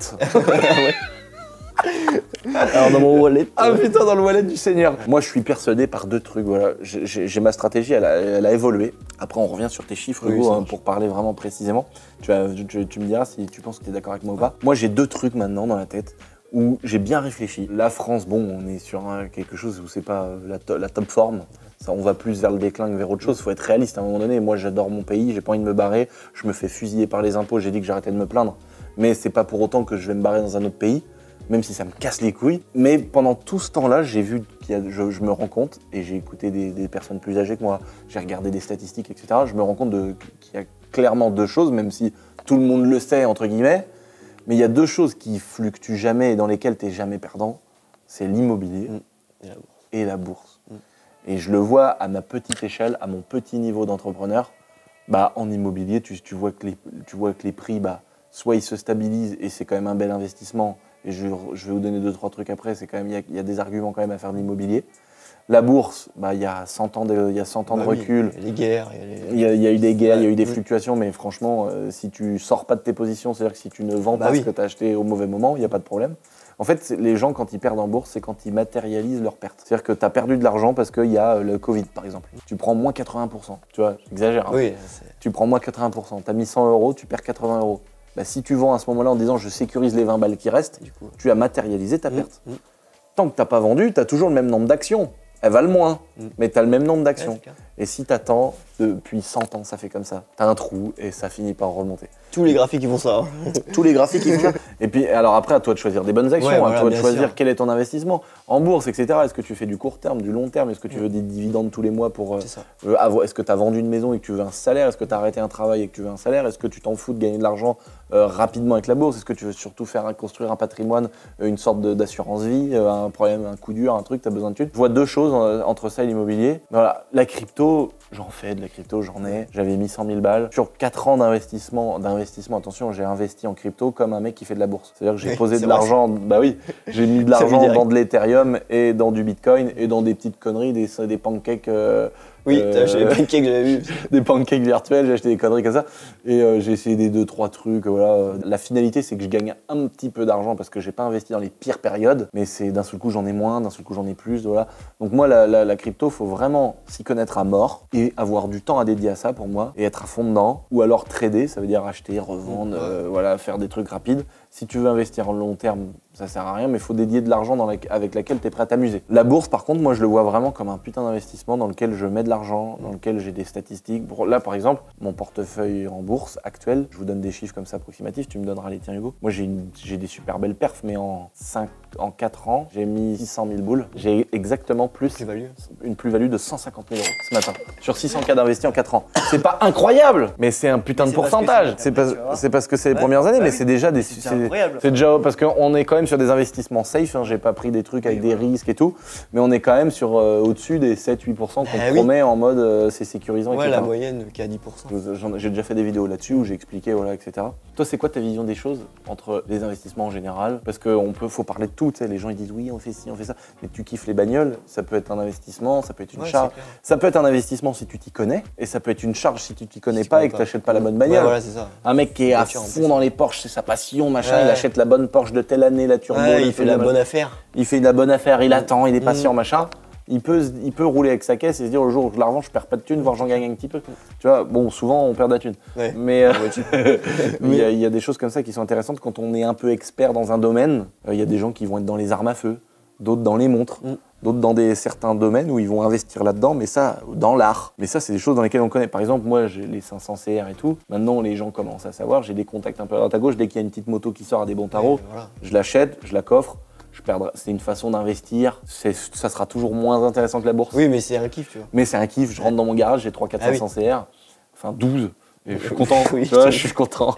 Alors dans mon wallet. Ah putain, dans le wallet du Seigneur. Moi, je suis persuadé par 2 trucs. Voilà, j'ai ma stratégie, elle a évolué. Après, on revient sur tes chiffres, Hugo, pour parler vraiment précisément. Tu me diras si tu penses que tu es d'accord avec moi ou pas. Moi, j'ai 2 trucs maintenant dans la tête où j'ai bien réfléchi. La France, bon, on est sur quelque chose où c'est pas la top forme. Ça, on va plus vers le déclin que vers autre chose. Il faut être réaliste à un moment donné. Moi, j'adore mon pays, j'ai pas envie de me barrer. Je me fais fusiller par les impôts. J'ai dit que j'arrêtais de me plaindre. Mais c'est pas pour autant que je vais me barrer dans un autre pays, même si ça me casse les couilles. Mais pendant tout ce temps-là, j'ai vu je me rends compte, et j'ai écouté des personnes plus âgées que moi, j'ai regardé des statistiques, etc. Je me rends compte qu'il y a clairement 2 choses, même si tout le monde le sait, entre guillemets. Mais il y a 2 choses qui fluctuent jamais et dans lesquelles tu n'es jamais perdant. C'est l'immobilier et la bourse. Et je le vois à ma petite échelle, à mon petit niveau d'entrepreneur. Bah, en immobilier, tu vois que les prix, soit ils se stabilisent et c'est quand même un bel investissement. Et je vais vous donner 2-3 trucs après. C'est quand même il y a des arguments quand même à faire de l'immobilier. La bourse, il y a 100 ans de recul. Il y a les guerres. Il y a eu des guerres, il y a eu des fluctuations, mais franchement, si tu sors pas de tes positions, c'est-à-dire que si tu ne vends pas ce que tu as acheté au mauvais moment, il n'y a pas de problème. En fait, les gens, quand ils perdent en bourse, c'est quand ils matérialisent leurs pertes. C'est-à-dire que tu as perdu de l'argent parce qu'il y a le Covid, par exemple. Tu prends moins 80%. Tu vois, j'exagère. Hein. Oui, tu prends moins 80%. Tu as mis 100 €, tu perds 80 €. Si tu vends à ce moment-là en disant je sécurise les 20 balles qui restent, du coup, tu as matérialisé ta perte. Tant que tu n'as pas vendu, tu as toujours le même nombre d'actions. Elles valent moins, mais tu as le même nombre d'actions. Et si tu attends, depuis 100 ans, ça fait comme ça. Tu as un trou et ça finit par remonter. Tous les graphiques, ils font ça. Tous les graphiques, ils font ça. Et puis, alors après, à toi de choisir des bonnes actions, à toi de choisir quel est ton investissement. En bourse, etc. Est-ce que tu fais du court terme, du long terme? Est-ce que tu veux des dividendes tous les mois pour... Est-ce que tu as vendu une maison et que tu veux un salaire? Est-ce que tu as arrêté un travail et que tu veux un salaire? Est-ce que tu t'en fous de gagner de l'argent rapidement avec la bourse? Est-ce que tu veux surtout construire un patrimoine, une sorte d'assurance vie, un problème, un coup dur, un truc, tu as besoin de thunes? Je vois 2 choses entre ça et l'immobilier. Voilà, la crypto, j'en fais de la crypto, j'en ai. J'avais mis 100 000 balles. Sur 4 ans d'investissement, attention, j'ai investi en crypto comme un mec qui fait de la bourse. C'est-à-dire que j'ai posé de l'argent, j'ai mis de l'argent dans de l'Ethereum et dans du Bitcoin et dans des petites conneries, des pancakes. T'as acheté des pancakes, j'avais vu. Des pancakes virtuels, j'ai acheté des conneries comme ça. Et j'ai essayé des 2-3 trucs. Voilà. La finalité, c'est que je gagne un petit peu d'argent parce que j'ai pas investi dans les pires périodes. Mais c'est d'un seul coup, j'en ai moins, d'un seul coup, j'en ai plus. Voilà. Donc moi, la crypto, faut vraiment s'y connaître à mort et avoir du temps à dédier à ça pour moi et être à fond dedans. Ou alors trader, ça veut dire acheter, revendre, faire des trucs rapides. Si tu veux investir en long terme, ça sert à rien, mais il faut dédier de l'argent avec laquelle tu es prêt à t'amuser. La bourse, par contre, moi, je le vois vraiment comme un putain d'investissement dans lequel je mets de l'argent, dans lequel j'ai des statistiques. Là, par exemple, mon portefeuille en bourse actuel, je vous donne des chiffres comme ça approximatifs, tu me donneras les tiens, Hugo. Moi, j'ai des super belles perfs, mais en 4 ans, j'ai mis 600 000 boules. J'ai exactement une plus-value de 150 000 € ce matin. Sur 600 K d'investis en 4 ans. C'est pas incroyable, mais c'est un putain de pourcentage. C'est parce que c'est les premières années, mais c'est déjà des... C'est déjà parce qu'on est quand même sur des investissements safe, hein. J'ai pas pris des trucs avec des risques et tout, mais on est quand même sur au-dessus des 7-8% qu'on promet en mode c'est sécurisant, etc. La moyenne qui est à 10%. J'ai déjà fait des vidéos là-dessus où j'ai expliqué, etc. Toi, c'est quoi ta vision des choses entre les investissements en général? Parce faut parler de tout, tu sais, les gens ils disent oui, on fait ci, on fait ça, mais tu kiffes les bagnoles, ça peut être un investissement, ça peut être une charge. Ça peut être un investissement si tu t'y connais, et ça peut être une charge si tu t'y connais pas et que tu n'achètes pas la bonne bagnole. Voilà, c'est ça. Un mec qui est à fond dans les Porsche, c'est sa passion, machin, il achète la bonne Porsche de telle année, la turbo. Il fait la bonne affaire. Il fait la bonne affaire, il attend, il est patient, machin. il peut rouler avec sa caisse et se dire le jour où je la revends, je perds pas de thunes, voire j'en gagne un petit peu. Tu vois, bon, souvent on perd de la thune. Ouais. Mais il y a des choses comme ça qui sont intéressantes quand on est un peu expert dans un domaine. Il y a des gens qui vont être dans les armes à feu, d'autres dans les montres. D'autres dans certains domaines où ils vont investir là-dedans, mais ça, dans l'art. Mais ça, c'est des choses dans lesquelles on connaît. Par exemple, moi, j'ai les 500 CR et tout. Maintenant, les gens commencent à savoir. J'ai des contacts un peu à droite à gauche. Dès qu'il y a une petite moto qui sort à des bons tarots, voilà. Je l'achète, je la coffre. Je perdrai. C'est une façon d'investir. Ça sera toujours moins intéressant que la bourse. Oui, mais c'est un kiff, tu vois. Mais c'est un kiff. Je rentre dans mon garage, j'ai 3, 4, 500 CR. Enfin, 12. Et je suis content, oui, tu vois, je suis content.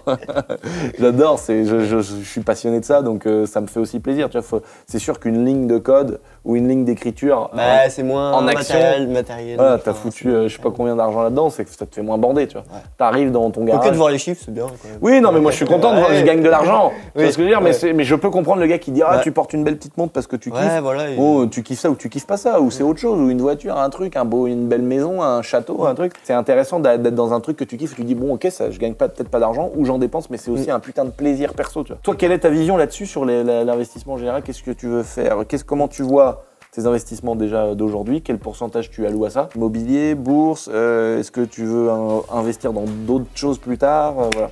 J'adore, je suis passionné de ça, donc ça me fait aussi plaisir. Tu vois, c'est sûr qu'une ligne de code ou une ligne d'écriture c'est moins en action, matériel. Voilà, t'as foutu je sais pas combien d'argent là-dedans, c'est que ça te fait moins bander, tu vois. Ouais. T'arrives dans ton garage. Ok, de voir les chiffres, c'est bien. Quand même. Oui, non, mais moi je suis content de voir que je gagne de l'argent. Tu vois ce que je veux dire, mais je peux comprendre le gars qui dit tu portes une belle petite montre parce que tu kiffes. Voilà, ou tu kiffes ça ou tu kiffes pas ça, ou c'est autre chose, ou une voiture, un truc, une belle maison, un château, un truc. C'est intéressant d'être dans un truc que tu kiffes et tu dis bon, ok, ça, je gagne peut-être pas d'argent ou j'en dépense, mais c'est aussi un putain de plaisir perso. Tu vois. Toi, quelle est ta vision là-dessus sur l'investissement en général? Qu'est-ce que tu veux faire? Comment tu vois tes investissements déjà d'aujourd'hui? Quel pourcentage tu alloues à ça? Immobilier, bourse, est-ce que tu veux investir dans d'autres choses plus tard? Voilà.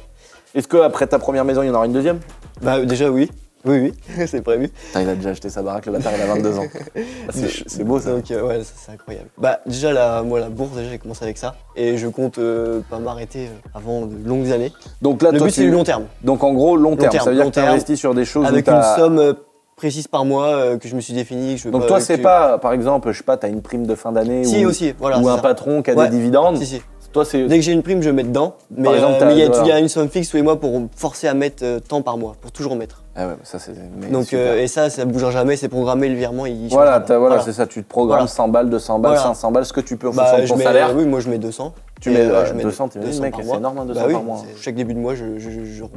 Est-ce qu'après ta première maison, il y en aura une deuxième? Bah déjà oui. Oui, c'est prévu. Putain, il a déjà acheté sa baraque, le bâtard, il a 22 ans. C'est beau ça. Donc ouais, c'est incroyable. Bah déjà moi la bourse, déjà j'ai commencé avec ça et je compte pas m'arrêter avant de longues années. Donc là, le but c'est du long terme. Donc en gros long terme, ça veut dire que tu investis sur des choses avec une somme précise par mois que je me suis définie. Donc toi c'est pas, par exemple, je sais pas, t'as une prime de fin d'année aussi, voilà, ou un patron qui a des dividendes. Si. Toi, dès que j'ai une prime, je mets dedans. Mais il y a une somme fixe tous les mois pour me forcer à mettre tant par mois, pour toujours mettre. Ah ouais, ça c'est. Donc et ça bougera jamais, c'est programmé, le virement il change. Voilà, c'est ça, tu te programmes 100 balles, 200 balles, 500 balles, ce que tu peux en fonction de ton salaire. Oui, moi je mets 200. Tu mets 200, t'imagines, mec, c'est énorme, 200 par mois. Chaque début de mois, je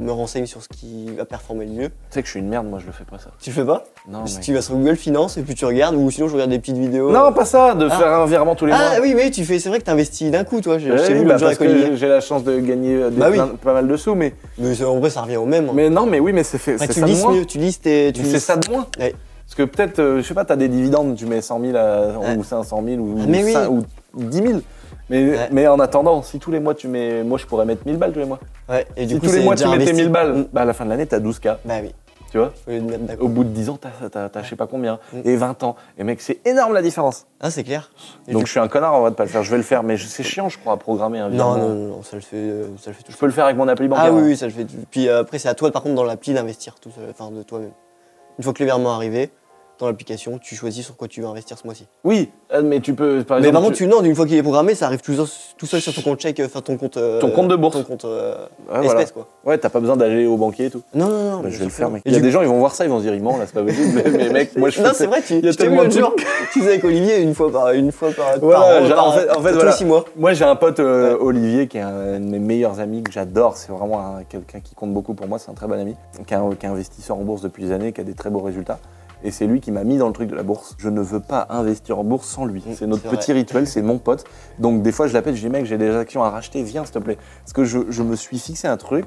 me renseigne sur ce qui va performer le mieux. Tu sais que je suis une merde, moi je le fais pas ça. Tu le fais pas? Non. Tu vas sur Google Finance et puis tu regardes, ou sinon je regarde des petites vidéos. Non, pas ça, de faire un virement tous les mois. Ah oui, mais c'est vrai que t'investis d'un coup, toi. Parce que j'ai la chance de gagner pas mal de sous, mais. Mais en vrai, ça revient au même. Mais non, mais oui, mais c'est ça de moins. Tu listes tes. C'est ça de moins. Parce que peut-être, je sais pas, t'as des dividendes, tu mets 100 000 ou 500 000 ou 10 000. Mais en attendant, si tous les mois tu mets. Moi je pourrais mettre 1000 balles tous les mois. Ouais, et du si coup, tous les mois tu mettais 1000 balles, bah à la fin de l'année t'as 12K. Bah oui. Tu vois? Au bout de 10 ans, t'as je sais pas combien. Et 20 ans. Et mec, c'est énorme la différence. Ah, c'est clair. Donc je suis un connard en vrai de pas le faire. Je vais le faire, mais c'est chiant, je crois, à programmer un virement. Non, ça le fait tout. Je peux le faire avec mon appli bancaire. Ah oui, ça le fait. Puis après, c'est à toi, par contre, dans l'appli d'investir tout seul, enfin de toi-même. Une fois que le virement est arrivé, dans l'application, tu choisis sur quoi tu veux investir ce mois-ci. Oui, mais tu peux, par exemple. Mais par contre, une fois qu'il est programmé, ça arrive tout seul sur ton compte chèque, enfin ton compte de bourse. Ton compte espèce, quoi. Ouais, t'as pas besoin d'aller au banquier et tout. Non. Bah, je vais le faire, mec. Il y a des gens, ils vont voir ça, ils vont se dire, il ment, là, c'est pas possible. Mais mec, moi je fais. Non, c'est vrai, tu t'es vu l'autre jour, tu faisais avec Olivier une fois par voilà, en fait, tous les 6 mois. Moi, j'ai un pote, Olivier, qui est un de mes meilleurs amis, que j'adore. C'est vraiment quelqu'un qui compte beaucoup pour moi, c'est un très bon ami, qui est investisseur en bourse depuis des années, qui a des très beaux résultats. Et c'est lui qui m'a mis dans le truc de la bourse. Je ne veux pas investir en bourse sans lui. C'est notre petit rituel, c'est mon pote. Donc des fois je l'appelle, je dis mec, j'ai des actions à racheter, viens s'il te plaît. Parce que je me suis fixé un truc,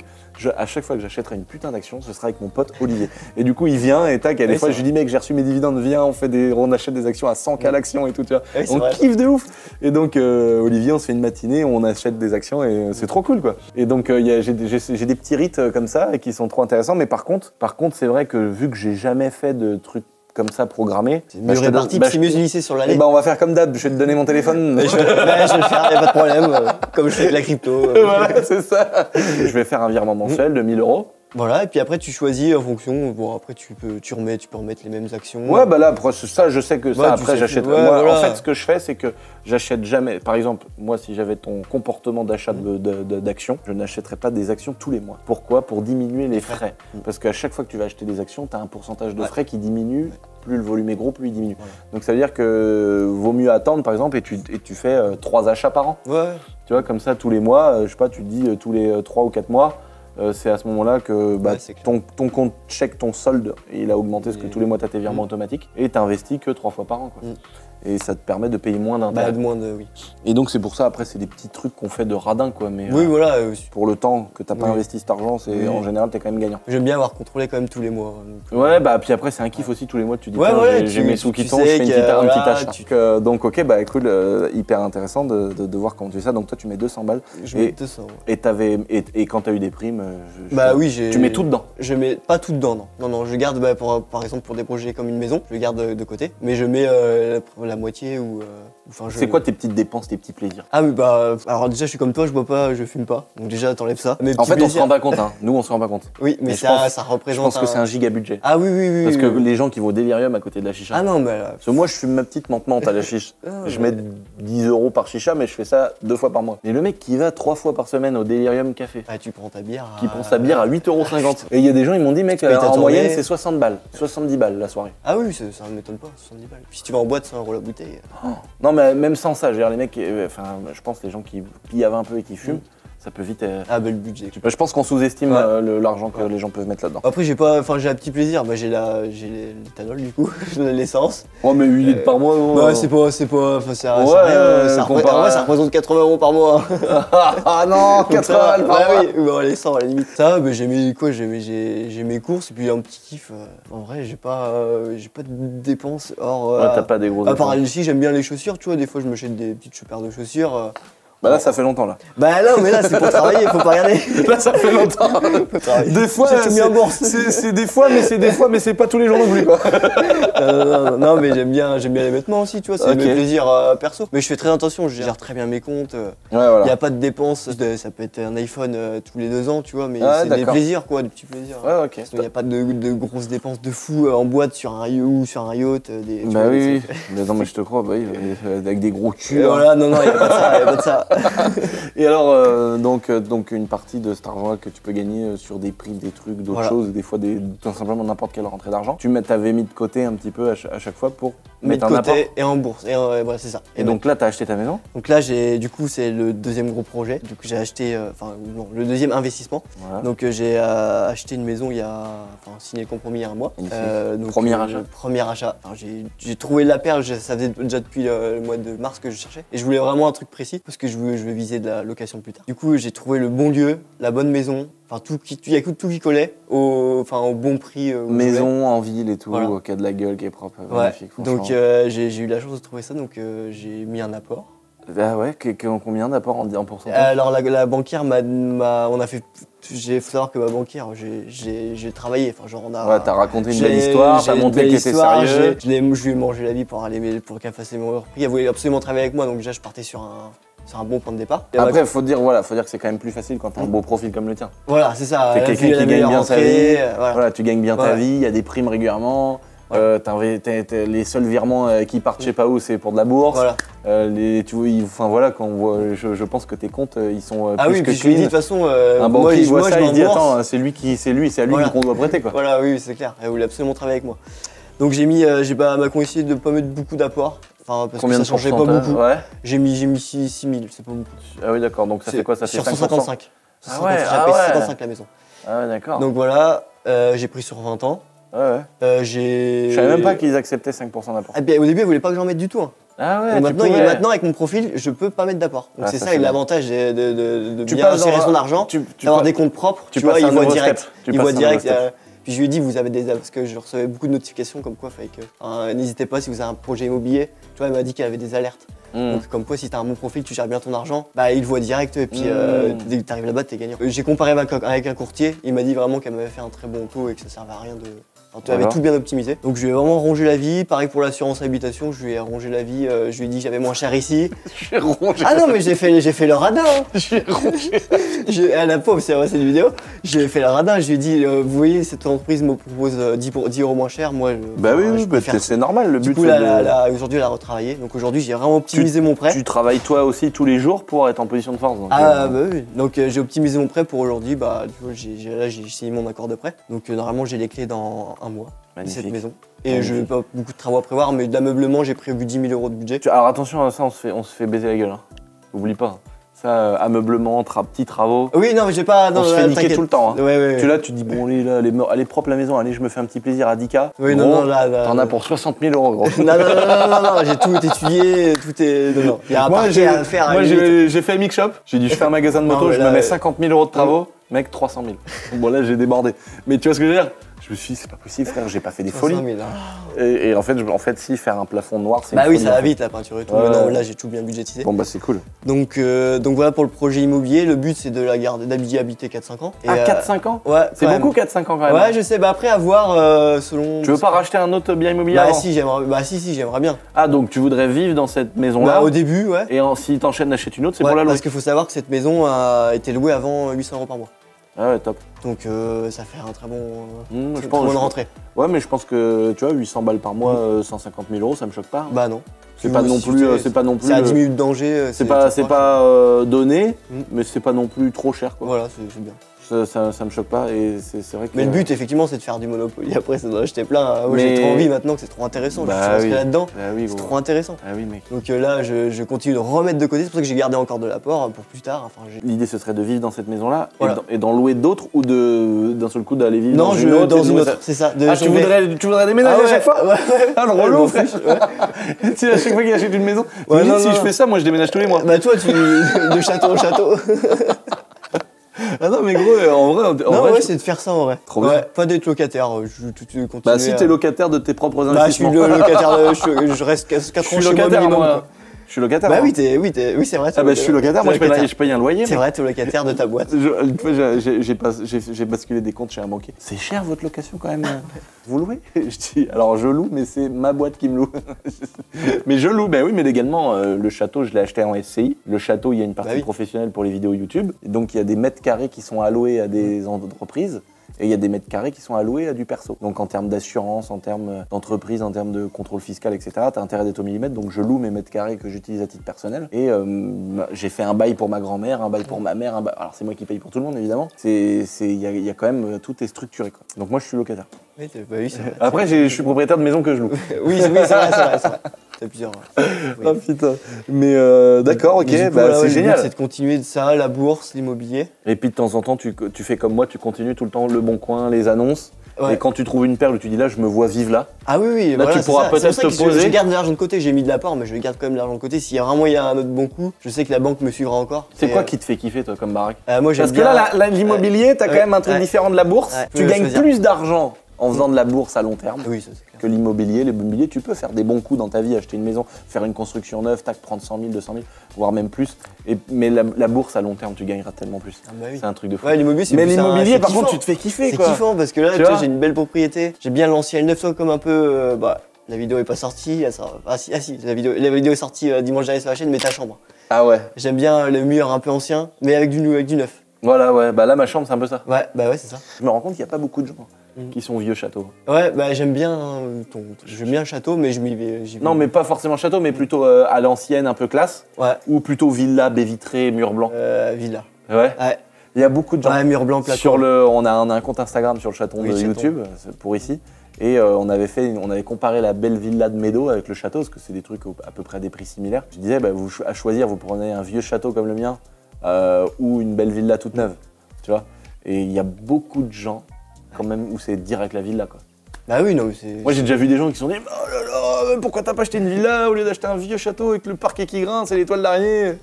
à chaque fois que j'achèterai une putain d'action, ce sera avec mon pote Olivier. Et du coup il vient et tac, et des fois je lui dis mec, j'ai reçu mes dividendes, viens, on achète des actions à 100K l'action et tout, tu vois. On kiffe de ouf. Et donc Olivier, on se fait une matinée, on achète des actions et c'est trop cool quoi. Et donc j'ai des petits rites comme ça et qui sont trop intéressants. Mais par contre c'est vrai que vu que j'ai jamais fait de trucs comme ça programmé. C'est mieux réparti, c'est mieux lycée sur l'année. On va faire comme d'hab, je vais te donner mon téléphone. Je vais le faire, y a pas de problème. Comme je fais de la crypto. Voilà, c'est ça. Je vais faire un virement mensuel de 1000 €. Voilà, et puis après tu choisis en fonction. Bon, après tu peux remettre les mêmes actions. Ouais, bah là, ça, je sais que ça, après j'achète. Moi, voilà. En fait, ce que je fais, c'est que j'achète jamais. Par exemple, moi, si j'avais ton comportement d'achat d'actions, je n'achèterais pas des actions tous les mois. Pourquoi? Pour diminuer les frais. Parce qu'à chaque fois que tu vas acheter des actions, tu as un pourcentage de frais qui diminue. Plus le volume est gros, plus il diminue. Ouais. Donc ça veut dire que vaut mieux attendre, par exemple, et tu fais 3 achats par an. Ouais. Tu vois, comme ça, tous les mois, je sais pas, tu te dis tous les 3 ou 4 mois, c'est à ce moment-là que bah, c'est ton compte chèque, ton solde, il a augmenté parce que tous les mois tu as tes virements automatiques et tu investis que 3 fois par an. Quoi. Et ça te permet de payer moins d'intérêt. Oui. Et donc c'est pour ça, après c'est des petits trucs qu'on fait de radin quoi. Mais oui, voilà. pour le temps que t'as pas investi cet argent, c'est en général t'es quand même gagnant. J'aime bien avoir contrôlé quand même tous les mois. Donc, ouais, bah puis après c'est un kiff aussi tous les mois, tu dis j'ai mes sous qui tombent, je fais un petit achat. Donc ok, bah écoute, hyper intéressant de voir comment tu fais ça. Donc toi tu mets 200 balles. Je mets 200. Et quand t'as eu des primes, tu mets tout dedans. Je mets pas tout dedans, non, je garde par exemple pour des projets comme une maison, je garde de côté, mais je mets la moitié ou. C'est quoi tes petites dépenses, tes petits plaisirs? Ah oui, bah alors déjà je suis comme toi, je bois pas, je fume pas, donc déjà t'enlèves ça. En fait on se rend pas compte, hein. Nous on se rend pas compte. Oui, mais ça représente. Je pense que c'est un giga budget. Ah oui. Parce que les gens qui vont au délirium à côté de la chicha. Ah non, mais. Parce que moi je fume ma petite menthe à la chicha. Je mets 10 € par chicha, mais je fais ça 2 fois par mois. Mais le mec qui va 3 fois par semaine au délirium café. Ah, tu prends ta bière. Qui prend sa bière à 8,50 €. Et il y a des gens, ils m'ont dit, mec, en moyenne c'est 60 balles, 70 balles la soirée. Ah oui, ça ne m'étonne pas, 70 balles. Puis si tu vas en boîte, c'est 1 € la bouteille. Non, mais même sans ça, les mecs, je pense les gens qui piavent un peu et qui fument, ça peut vite. Ah, bah le budget. Je pense qu'on sous-estime l'argent que les gens peuvent mettre là-dedans. Après, j'ai un petit plaisir. Bah, j'ai l'éthanol du coup, l'essence. Oh, mais 8 litres par mois, bah, c'est pas. Ça représente 80 € par mois. Ah non, 80 € par mois. Oui, bah, l'essence à la limite. Ça, bah, j'ai mes courses et puis un petit kiff. En vrai, j'ai pas de dépenses. T'as pas des grosses dépenses. À part ici, j'aime bien les chaussures, tu vois. Des fois, je me jette des petites paires de chaussures. Bah là ça fait longtemps là. Bah non mais là c'est pour travailler, faut pas regarder. Là ça fait longtemps. Des fois c'est des fois mais c'est pas tous les jours non plus quoi. Non mais j'aime bien les vêtements aussi, tu vois, c'est mes plaisirs perso. Mais je fais très attention, je gère très bien mes comptes. Il y a pas de dépenses, ça peut être un iPhone tous les 2 ans, tu vois, mais c'est des plaisirs quoi, des petits plaisirs. Ouais, ok. Il y a pas de grosses dépenses de fou en boîte sur un yacht, bah oui. Non mais je te crois, bah oui, avec des gros culs. Voilà, non, il y a pas de ça. Et alors, donc une partie de cet argent que tu peux gagner sur des primes, des trucs, d'autres choses, des fois tout simplement n'importe quelle rentrée d'argent. T'avais mis de côté un petit peu à chaque fois pour mettre un apport. Et en bourse, et voilà, c'est ça. Et donc là, t'as acheté ta maison? Donc là, du coup, c'est le deuxième gros projet. Du coup, j'ai acheté, le deuxième investissement. Voilà. Donc j'ai acheté une maison signé le compromis il y a un mois. Premier achat. Premier achat. J'ai trouvé la perle, ça faisait déjà depuis le mois de mars que je cherchais. Et je voulais vraiment un truc précis parce que je veux viser de la location plus tard. Du coup, j'ai trouvé le bon lieu, la bonne maison. Enfin, il y a tout qui collait au bon prix. Maison en ville et tout, qui a de la gueule, qui est propre, magnifique. Donc j'ai eu la chance de trouver ça, donc j'ai mis un apport. Ah ouais, combien d'apport en pourcentage? Alors la banquière faut savoir que ma banquière, j'ai travaillé, t'as raconté une belle histoire, t'as montré que t'étais sérieux. Je lui ai mangé la vie pour qu'elle fasse les meilleurs prix. Elle voulait absolument travailler avec moi, donc déjà je partais sur un bon point de départ. Après, faut dire que c'est quand même plus facile quand t'as un beau profil comme le tien. Voilà, c'est ça. T'es quelqu'un qui gagne bien sa vie. Voilà, tu gagnes bien ta vie, il y a des primes régulièrement. Les seuls virements qui partent je sais pas où, c'est pour de la bourse. Voilà. Quand on voit, je pense que tes comptes ils sont plus que clean. Je lui dis de toute façon, un banquier voit ça, il se dit attends, c'est à lui qu'on doit prêter quoi. Voilà, oui, c'est clair. Elle voulait absolument travailler avec moi. Donc j'ai essayé de pas mettre beaucoup d'apports. Parce combien que ça changeait pas beaucoup. Ouais. J'ai mis 6 000, c'est pas beaucoup. Ah oui d'accord, donc ça fait quoi? Ça fait 5%? 155. Ah ouais, j'ai payé 55 la maison. Ah ouais d'accord. Donc voilà, j'ai pris sur 20 ans. Ouais. Je savais même pas qu'ils acceptaient 5% d'apport. Au début, elle voulait pas que j'en mette du tout. Ah ouais. Maintenant, avec mon profil, je peux pas mettre d'apport. Donc c'est ça l'avantage de bien gérer son argent, d'avoir des comptes propres. Tu vois, ils voient direct. Puis je lui ai dit, vous avez parce que je recevais beaucoup de notifications comme quoi, n'hésitez pas si vous avez un projet immobilier. Tu vois, elle m'a dit qu'il y avait des alertes. Donc comme quoi, si t'as un bon profil, tu gères bien ton argent, il le voit direct et puis dès que t'arrives là-bas, t'es gagnant. J'ai comparé avec un courtier, il m'a dit vraiment qu'elle m'avait fait un très bon taux et que ça servait à rien de... tu avais tout bien optimisé. Donc je lui ai vraiment rongé la vie. Pareil pour l'assurance habitation, je lui ai rongé la vie. Je lui ai dit que j'avais moins cher ici. J'ai rongé. Ah non mais j'ai fait le radin. J'ai rongé. La pauvre, c'est vrai cette vidéo. J'ai fait le radin. Je lui ai dit, vous voyez, cette entreprise me propose 10 € moins cher. Moi, c'est normal. Le but. Du coup, aujourd'hui, elle a retravaillé. Donc aujourd'hui, j'ai vraiment optimisé mon prêt. Tu travailles toi aussi tous les jours pour être en position de force. Donc, oui. Donc j'ai optimisé mon prêt pour aujourd'hui. J'ai signé mon accord de prêt. Donc normalement, j'ai les clés dans un mois. Magnifique. Cette maison. Et je n'ai pas beaucoup de travaux à prévoir, mais d'ameublement, j'ai prévu 10 000 € de budget. Alors attention à ça, on se fait baiser la gueule. Oublie pas. Ça, ameublement, petits travaux. Oui, non, mais j'ai pas. Non, on se fait niquer tout le temps. Hein. Ouais. Tu te dis, bon, elle est propre la maison, allez, je me fais un petit plaisir à 10K. Oui, gros, non, là. T'en as pour 60 000 €, gros. Non, j'ai tout étudié, tout est. Non. Il y a un parquet à faire. Moi, j'ai fait Mix Shop. J'ai dit, je fais un magasin de moto, je me mets 50 000 € de travaux. Mec, 300 000. Bon, là, j'ai débordé. Mais tu vois ce que je veux dire? Je me suis dit, c'est pas possible, frère, j'ai pas fait des folies. 000, hein. Et en fait, si, faire un plafond noir, c'est. Bah oui, ça va vite, la peinture et tout. Ouais. Mais non, là, j'ai tout bien budgétisé. Bon, bah, c'est cool. Donc voilà pour le projet immobilier. Le but, c'est de la garder, d'habiter 4-5 ans. Et, 4-5 ans? Ouais. C'est beaucoup 4-5 ans quand même. Ouais, je sais. Bah après, à voir selon. Tu veux pas racheter un autre bien immobilier Bah avant? si, j'aimerais bien. Ah, donc tu voudrais vivre dans cette maison-là? Bah au début, ouais. Et si t'enchaînes d'achèter une autre, c'est pour la louer? Parce qu'il faut savoir que cette maison a été louée avant 800 € par mois. Ah ouais, top. Donc ça fait un très bon. Je très pense. bonne rentrée. Ouais, mais je pense que tu vois, 800 balles par mois, 150 000 €, ça me choque pas. Hein. Bah non. C'est pas non plus. C'est pas non plus. C'est à 10 minutes de danger. C'est pas donné, mais c'est pas non plus trop cher, quoi. Voilà, c'est bien. Ça me choque pas et c'est vrai que. Mais le but, effectivement, c'est de faire du Monopoly. Après, ça doit acheter plein. Moi, Mais- j'ai trop envie maintenant que c'est trop intéressant. Bah je suis inscrit oui. là-dedans. Bah oui, C'est gros. trop intéressant. Ah oui, mec. Donc là, je continue de remettre de côté. C'est pour ça que j'ai gardé encore de l'apport pour plus tard. Enfin, L'idée, ce serait de vivre dans cette maison-là Voilà. et d'en louer d'autres ou d'un seul coup d'aller vivre non, dans une autre. dans et de une louer autre. ça. C'est ça. Ah, tu voudrais déménager à chaque fois? Ouais. Ah, le Ouais, relou, bon, frère. ouais. Tu sais, à chaque fois qu'il achète une maison, Ouais, t'imagines non, si non. je fais ça, moi je déménage tous les mois. Bah toi, de château en château. Ah non, mais gros, en vrai, Non, ouais, c'est de faire ça en vrai. Trop bien. Ouais, pas d'être locataire. Je continue. Bah, si t'es locataire de tes propres Bah, je suis investissements. le locataire. Je reste 4 Je ans suis chez moi locataire, minimum. moi. Quoi. Je suis locataire. Bah moi. oui, c'est vrai. Ah bah, je suis locataire, moi je paye un loyer. C'est moi. vrai, t'es locataire de ta boîte. Une fois, j'ai basculé des comptes chez un banquier. C'est cher votre location quand même. Vous louez? Je dis, alors je loue, mais c'est ma boîte qui me loue. Mais je loue, ben oui, mais légalement, le château, je l'ai acheté en SCI. Le château, il y a une partie professionnelle pour les vidéos YouTube. Et donc il y a des mètres carrés qui sont alloués à des entreprises. Et il y a des mètres carrés qui sont alloués à du perso. Donc en termes d'assurance, en termes d'entreprise, en termes de contrôle fiscal, etc., t'as intérêt d'être au millimètre. Donc je loue mes mètres carrés que j'utilise à titre personnel. Et j'ai fait un bail pour ma grand-mère, un bail pour ma mère. Alors c'est moi qui paye pour tout le monde, évidemment. Il y a quand même, tout est structuré, quoi. Donc moi je suis locataire. Oui, c'est vrai. Après je suis propriétaire de maison que je loue. Oui, c'est vrai. T'as plusieurs. Oui. Ah putain. Mais d'accord, ok, Mais du coup, bah, voilà, c'est le but, génial. c'est de continuer de ça, la bourse, l'immobilier. Et puis de temps en temps, tu fais comme moi, tu continues tout le temps le bon coin, les annonces. Ouais. Et quand tu trouves une perle, tu dis là, je me vois vivre là. Ah oui, Là, tu pourras peut-être te poser. Je garde de l'argent de côté, j'ai mis de l'apport, mais je garde quand même de l'argent de côté. S'il y a vraiment un autre bon coup, je sais que la banque me suivra encore. C'est quoi qui te fait kiffer, toi, comme baraque? Moi, j'aime Parce que bien. là, l'immobilier, t'as quand même un truc différent de la bourse. Ouais. Tu Ouais, gagnes choisir. plus d'argent en faisant de la bourse à long terme Oui, ça c'est clair. que l'immobilier. L'immobilier, tu peux faire des bons coups dans ta vie, acheter une maison, faire une construction neuve, tac, prendre 100 000, 200 000, voire même plus. Mais la bourse à long terme, tu gagneras tellement plus. Ah bah oui. C'est un truc de fou. Ouais, l'immobilier, c'est Mais plus l'immobilier, c'est par kiffant. contre, tu te fais kiffer, C'est quoi. kiffant parce que là, Tu tu vois, vois j'ai une belle propriété. J'ai bien lancé. Elle neuf fois comme un peu. La vidéo est pas sortie. Ah si, la vidéo est sortie dimanche dernier sur la chaîne, mais ta chambre. Ah ouais. J'aime bien le mur un peu ancien, mais avec du neuf. Voilà, ouais. Bah là, ma chambre, c'est un peu ça. Ouais, bah ouais, c'est ça. Je me rends compte qu'il n'y a pas beaucoup de gens qui sont vieux châteaux. Ouais, bah j'aime bien j'aime bien le château, mais j'y vais. Non, mais pas forcément château, mais plutôt à l'ancienne, un peu classe. Ouais, Ou plutôt villa, baie vitrée, mur blanc. villa. Ouais. Ouais, Il y a beaucoup de gens. ouais, mur blanc, plateau. On a un compte Instagram sur le chaton Oui, de le chaton. YouTube, pour ici. Et on avait comparé la belle villa de Médo avec le château, parce que c'est des trucs à peu près des prix similaires. Je disais, bah, à choisir, vous prenez un vieux château comme le mien ou une belle villa toute neuve, tu vois. Et il y a beaucoup de gens, quand même, où c'est direct la villa, quoi. Bah oui, non, mais c'est. Moi, j'ai déjà vu des gens qui se sont dit, oh là là, pourquoi t'as pas acheté une villa au lieu d'acheter un vieux château avec le parquet qui grince et l'étoile d'araignée,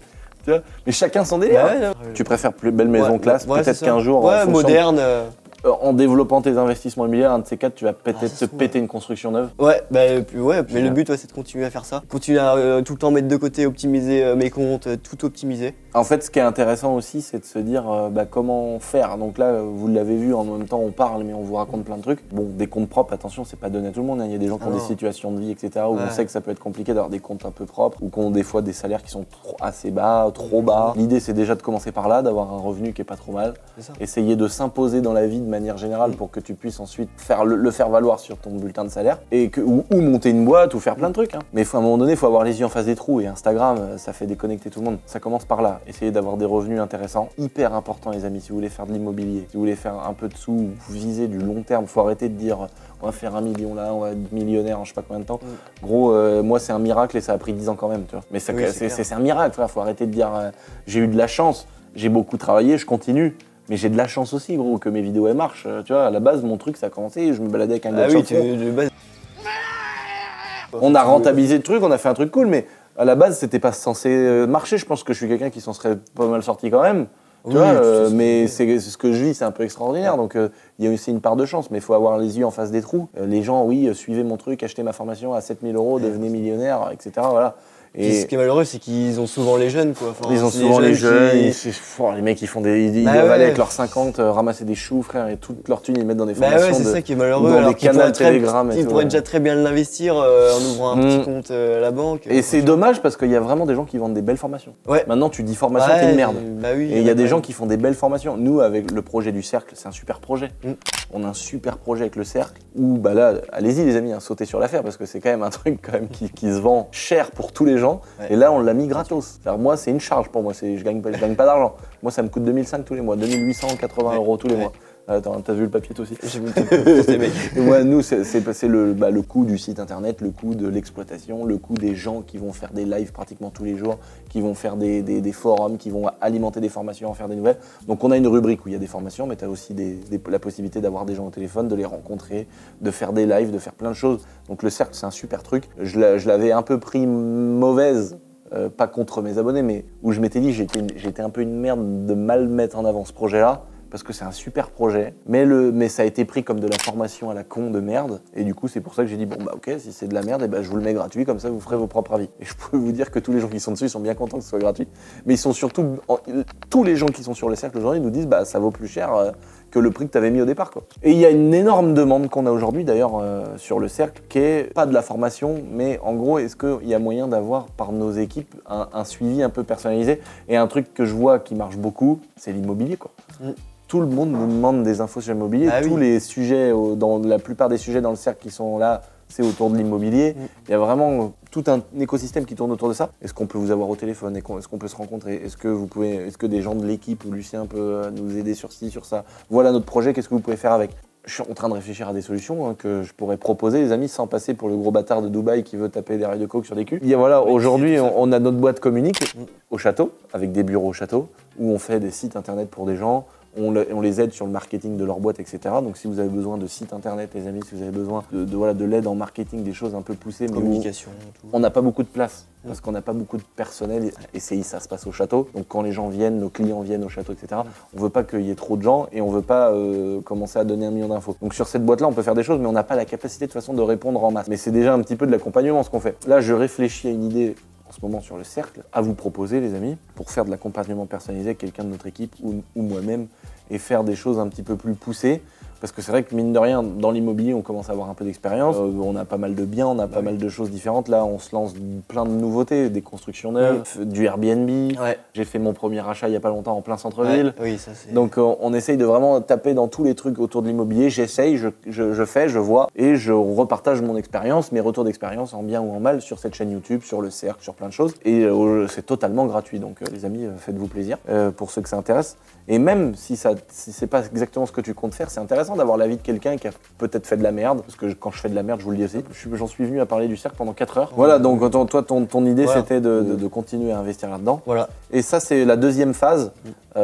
tu vois. Mais chacun son délire. Bah ouais, non. Tu préfères plus belle maison classe, Ouais, peut-être c'est ça. qu'un jour, en Ouais, fonction- moderne. en développant tes investissements immobiliers, un de ces quatre, tu vas peut-être ça te se trouve, péter une construction neuve. Ouais, bah ouais, mais Génial. le but, c'est de continuer à faire ça. Continuer à tout le temps mettre de côté, optimiser mes comptes, tout optimiser. En fait, ce qui est intéressant aussi, c'est de se dire comment faire. Donc là, vous l'avez vu, en même temps, on parle, mais on vous raconte plein de trucs. Bon, des comptes propres, attention, c'est pas donné à tout le monde. Hein. Il y a des gens qui ont des situations de vie, etc., où on sait que ça peut être compliqué d'avoir des comptes un peu propres, ou qui ont des fois des salaires qui sont assez bas, trop bas. L'idée, c'est déjà de commencer par là, d'avoir un revenu qui est pas trop mal. C'est ça. Essayer de s'imposer dans la vie de manière générale pour que tu puisses ensuite le faire valoir sur ton bulletin de salaire ou monter une boîte ou faire plein de trucs. Hein. Mais à un moment donné, il faut avoir les yeux en face des trous et Instagram, ça fait déconnecter tout le monde. Ça commence par là. Essayez d'avoir des revenus intéressants. Hyper important les amis, si vous voulez faire de l'immobilier, si vous voulez faire un peu de sous, vous visez du long terme, faut arrêter de dire on va faire 1 million là, on va être millionnaire en je sais pas combien de temps. Gros, moi c'est un miracle et ça a pris 10 ans quand même, tu vois. Mais c'est un miracle, frère. Faut arrêter de dire j'ai eu de la chance, j'ai beaucoup travaillé, je continue. Mais j'ai de la chance aussi, gros, que mes vidéos elles marchent. Tu vois, à la base, mon truc ça a commencé, je me baladais avec un gars de base. On a rentabilisé le truc, on a fait un truc cool, mais à la base c'était pas censé marcher. Je pense que je suis quelqu'un qui s'en serait pas mal sorti quand même. Tu vois, mais c'est ce que je vis, c'est un peu extraordinaire. Donc il y a aussi une part de chance, mais il faut avoir les yeux en face des trous. Les gens, oui, suivez mon truc, achetez ma formation à 7 000 €, devenez millionnaire, etc. Voilà. Et ce qui est malheureux, c'est qu'ils ont souvent les jeunes, quoi. Enfin, ils ont souvent les jeunes, les mecs ils font ils doivent aller avec leurs 50, ramasser des choux, frère, et toute leur thune ils mettent dans des formations. Ouais, c'est ça qui est malheureux. Dans des canaux Telegram et tout. Ils pourraient déjà très bien l'investir en ouvrant un petit compte à la banque. Et c'est dommage parce qu'il y a vraiment des gens qui vendent des belles formations. Ouais. Maintenant tu dis formation, t'es une merde. Et il y a des gens qui font des belles formations. Nous, avec le projet du cercle, c'est un super projet. On a un super projet avec le cercle où bah là, allez-y les amis, sautez sur l'affaire parce que c'est quand même un truc quand même qui se vend cher pour tous les gens. Et là, on l'a mis gratos. Alors moi, c'est une charge pour moi. Je gagne pas d'argent. Moi, ça me coûte 2005 tous les mois, 2880 € tous les mois. Attends, t'as vu le papier toi aussi? J'ai vu le papier. Et ouais, nous, c'est le coût du site internet, le coût de l'exploitation, le coût des gens qui vont faire des lives pratiquement tous les jours, qui vont faire des forums, qui vont alimenter des formations, en faire des nouvelles. Donc on a une rubrique où il y a des formations, mais tu as aussi la possibilité d'avoir des gens au téléphone, de les rencontrer, de faire des lives, de faire plein de choses. Donc le cercle, c'est un super truc. Je l'avais un peu pris mauvaise. Pas contre mes abonnés, mais où je m'étais dit j'étais un peu une merde de mal mettre en avant ce projet-là, parce que c'est un super projet, mais ça a été pris comme de la formation à la con de merde, et du coup c'est pour ça que j'ai dit bon bah ok, si c'est de la merde, et bah, je vous le mets gratuit, comme ça vous ferez vos propres avis. Et je peux vous dire que tous les gens qui sont dessus ils sont bien contents que ce soit gratuit, mais ils sont surtout, tous les gens qui sont sur le cercle aujourd'hui nous disent bah ça vaut plus cher que le prix que tu avais mis au départ, quoi. Et il y a une énorme demande qu'on a aujourd'hui d'ailleurs sur le cercle, qui est pas de la formation, mais en gros, est-ce qu'il y a moyen d'avoir par nos équipes un suivi un peu personnalisé? Et un truc que je vois qui marche beaucoup, c'est l'immobilier, quoi. Tout le monde nous demande des infos sur l'immobilier. Tous les sujets, dans la plupart des sujets dans le cercle qui sont là, c'est autour de l'immobilier. Il y a vraiment tout un écosystème qui tourne autour de ça. Est-ce qu'on peut vous avoir au téléphone? Est-ce qu'on peut se rencontrer? Est-ce que des gens de l'équipe ou Lucien peut nous aider sur ci, sur ça? Voilà notre projet, qu'est-ce que vous pouvez faire avec? Je suis en train de réfléchir à des solutions que je pourrais proposer, les amis, sans passer pour le gros bâtard de Dubaï qui veut taper des rails de coke sur des culs. Aujourd'hui, on a notre boîte communique au château, avec des bureaux au château, où on fait des sites internet pour des gens. On les aide sur le marketing de leur boîte, etc. Donc si vous avez besoin de sites internet, les amis, si vous avez besoin de l'aide en marketing, des choses un peu poussées, mais communication, on n'a pas beaucoup de place, parce qu'on n'a pas beaucoup de personnel, et ça se passe au château. Donc quand les gens viennent, nos clients viennent au château, etc., on veut pas qu'il y ait trop de gens, et on veut pas commencer à donner 1 million d'infos. Donc sur cette boîte-là, on peut faire des choses, mais on n'a pas la capacité de façon de répondre en masse. Mais c'est déjà un petit peu de l'accompagnement ce qu'on fait. Là, je réfléchis à une idée en ce moment sur le cercle, à vous proposer, les amis, pour faire de l'accompagnement personnalisé avec quelqu'un de notre équipe ou moi-même, et faire des choses un petit peu plus poussées. Parce que c'est vrai que mine de rien, dans l'immobilier, on commence à avoir un peu d'expérience. On a pas mal de biens, on a pas mal de choses différentes. Là, on se lance plein de nouveautés, des constructions neuves, du Airbnb. J'ai fait mon premier achat il y a pas longtemps en plein centre-ville. Donc on essaye de vraiment taper dans tous les trucs autour de l'immobilier. J'essaye, je fais, je vois, et je repartage mon expérience, mes retours d'expérience en bien ou en mal sur cette chaîne YouTube, sur le cercle, sur plein de choses. Et c'est totalement gratuit. Donc les amis, faites-vous plaisir pour ceux que ça intéresse. Et même si c'est pas exactement ce que tu comptes faire, c'est intéressant d'avoir l'avis de quelqu'un qui a peut-être fait de la merde, parce que quand je fais de la merde, je vous le dis aussi, j'en suis venu à parler du cercle pendant 4 heures. Voilà, donc toi, ton idée, c'était de continuer à investir là-dedans. Voilà. Et ça, c'est la deuxième phase.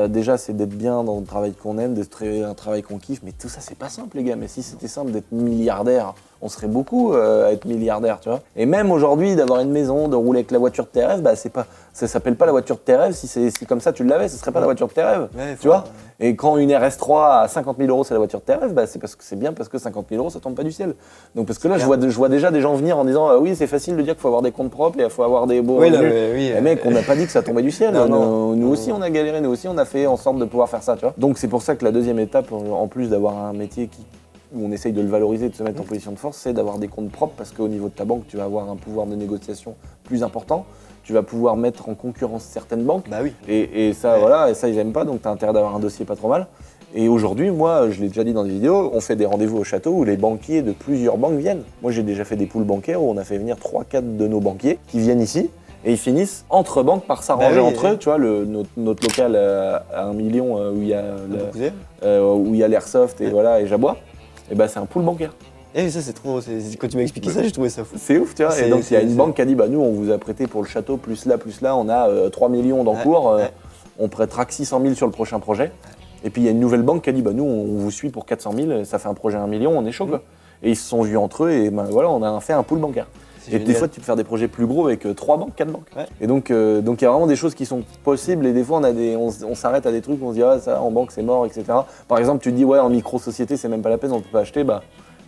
Déjà, c'est d'être bien dans le travail qu'on aime, d'être un travail qu'on kiffe, mais tout ça, c'est pas simple, les gars. Mais si c'était simple d'être milliardaire, on serait beaucoup à être milliardaire, tu vois. Et même aujourd'hui, d'avoir une maison, de rouler avec la voiture de tes rêves, bah, ça s'appelle pas la voiture de tes rêves. Si comme ça tu l'avais, ce serait pas la voiture de tes rêves, tu vois. Et quand une RS3 à 50 000 € c'est la voiture de tes rêves, bah, c'est bien parce que 50 000 € ça tombe pas du ciel. Donc parce que là, je vois déjà des gens venir en disant oui, c'est facile de dire qu'il faut avoir des comptes propres et il faut avoir des beaux revenus. Mais mec, on n'a pas dit que ça tombait du ciel. Nous aussi, on a galéré, nous aussi, on a fait en sorte de pouvoir faire ça, tu vois. Donc c'est pour ça que la deuxième étape, en plus d'avoir un métier où on essaye de le valoriser, de se mettre en position de force, c'est d'avoir des comptes propres, parce qu'au niveau de ta banque, tu vas avoir un pouvoir de négociation plus important. Tu vas pouvoir mettre en concurrence certaines banques. Bah oui. Et ça, voilà, et ça, ils n'aiment pas, donc tu as intérêt d'avoir un dossier pas trop mal. Et aujourd'hui, moi, je l'ai déjà dit dans des vidéos, on fait des rendez-vous au château où les banquiers de plusieurs banques viennent. Moi, j'ai déjà fait des poules bancaires où on a fait venir 3-4 de nos banquiers qui viennent ici et ils finissent entre banques par s'arranger entre eux. Tu vois, notre local à 1 million où il y a l'Airsoft et voilà, et Jabois, et ben c'est un pool bancaire. Et ça, c'est trop. Quand tu m'as expliqué ça, j'ai trouvé ça fou. C'est ouf, tu vois. Et donc, il y a une banque qui a dit bah, nous, on vous a prêté pour le château, plus là, on a 3 millions d'encours. On prêtera que 600 000 sur le prochain projet. Et puis il y a une nouvelle banque qui a dit bah nous on vous suit pour 400 000, ça fait un projet à 1 million, on est chaud quoi. Et ils se sont vus entre eux et ben voilà, on a fait un pool bancaire. Et des fois tu peux faire des projets plus gros avec 3 banques, 4 banques. Ouais. Et donc il y a vraiment des choses qui sont possibles et des fois on s'arrête à des trucs où on se dit ah ça en banque c'est mort, etc. Par exemple tu te dis ouais en micro-société c'est même pas la peine, on peut pas acheter. Bah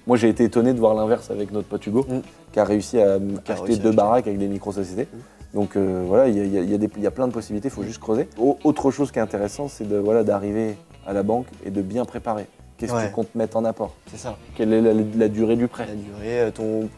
moi j'ai été étonné de voir l'inverse avec notre pote Hugo qui a réussi à acheter 2 baraques avec des micro-sociétés. Donc voilà, il y a plein de possibilités, il faut juste creuser. Autre chose qui est intéressant, c'est d'arriver à la banque et de bien préparer. Qu'est-ce que tu comptes mettre en apport? C'est ça. Quelle est la durée du prêt? La durée, ton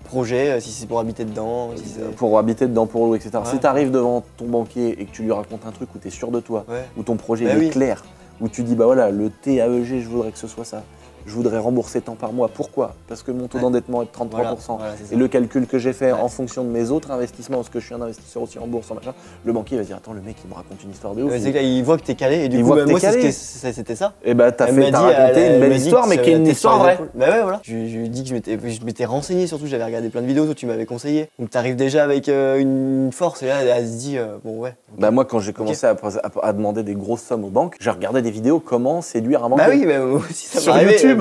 projet, si c'est pour habiter dedans. Pour habiter dedans, pour louer, etc. Ouais. Si tu arrives devant ton banquier et que tu lui racontes un truc où tu es sûr de toi, où ton projet est clair, où tu dis bah voilà, le TAEG, je voudrais que ce soit ça. Je voudrais rembourser tant par mois. Pourquoi? Parce que mon taux d'endettement est de 33%. Et le calcul que j'ai fait en fonction de mes autres investissements, parce que je suis un investisseur aussi en bourse, en machin, le banquier va dire attends, le mec il me raconte une histoire de ouf. Il voit que t'es calé et du coup, moi c'était ça. Et bah t'as raconté une belle histoire, mais qui est une histoire vraie. Bah ouais, voilà. Je lui ai dit que je m'étais renseigné, surtout j'avais regardé plein de vidéos, toi tu m'avais conseillé. Donc t'arrives déjà avec une force et là elle se dit bon ouais. Bah moi quand j'ai commencé à demander des grosses sommes aux banques, j'ai regardé des vidéos comment séduire un banquier. Bah oui, mais moi aussi ça sur YouTube.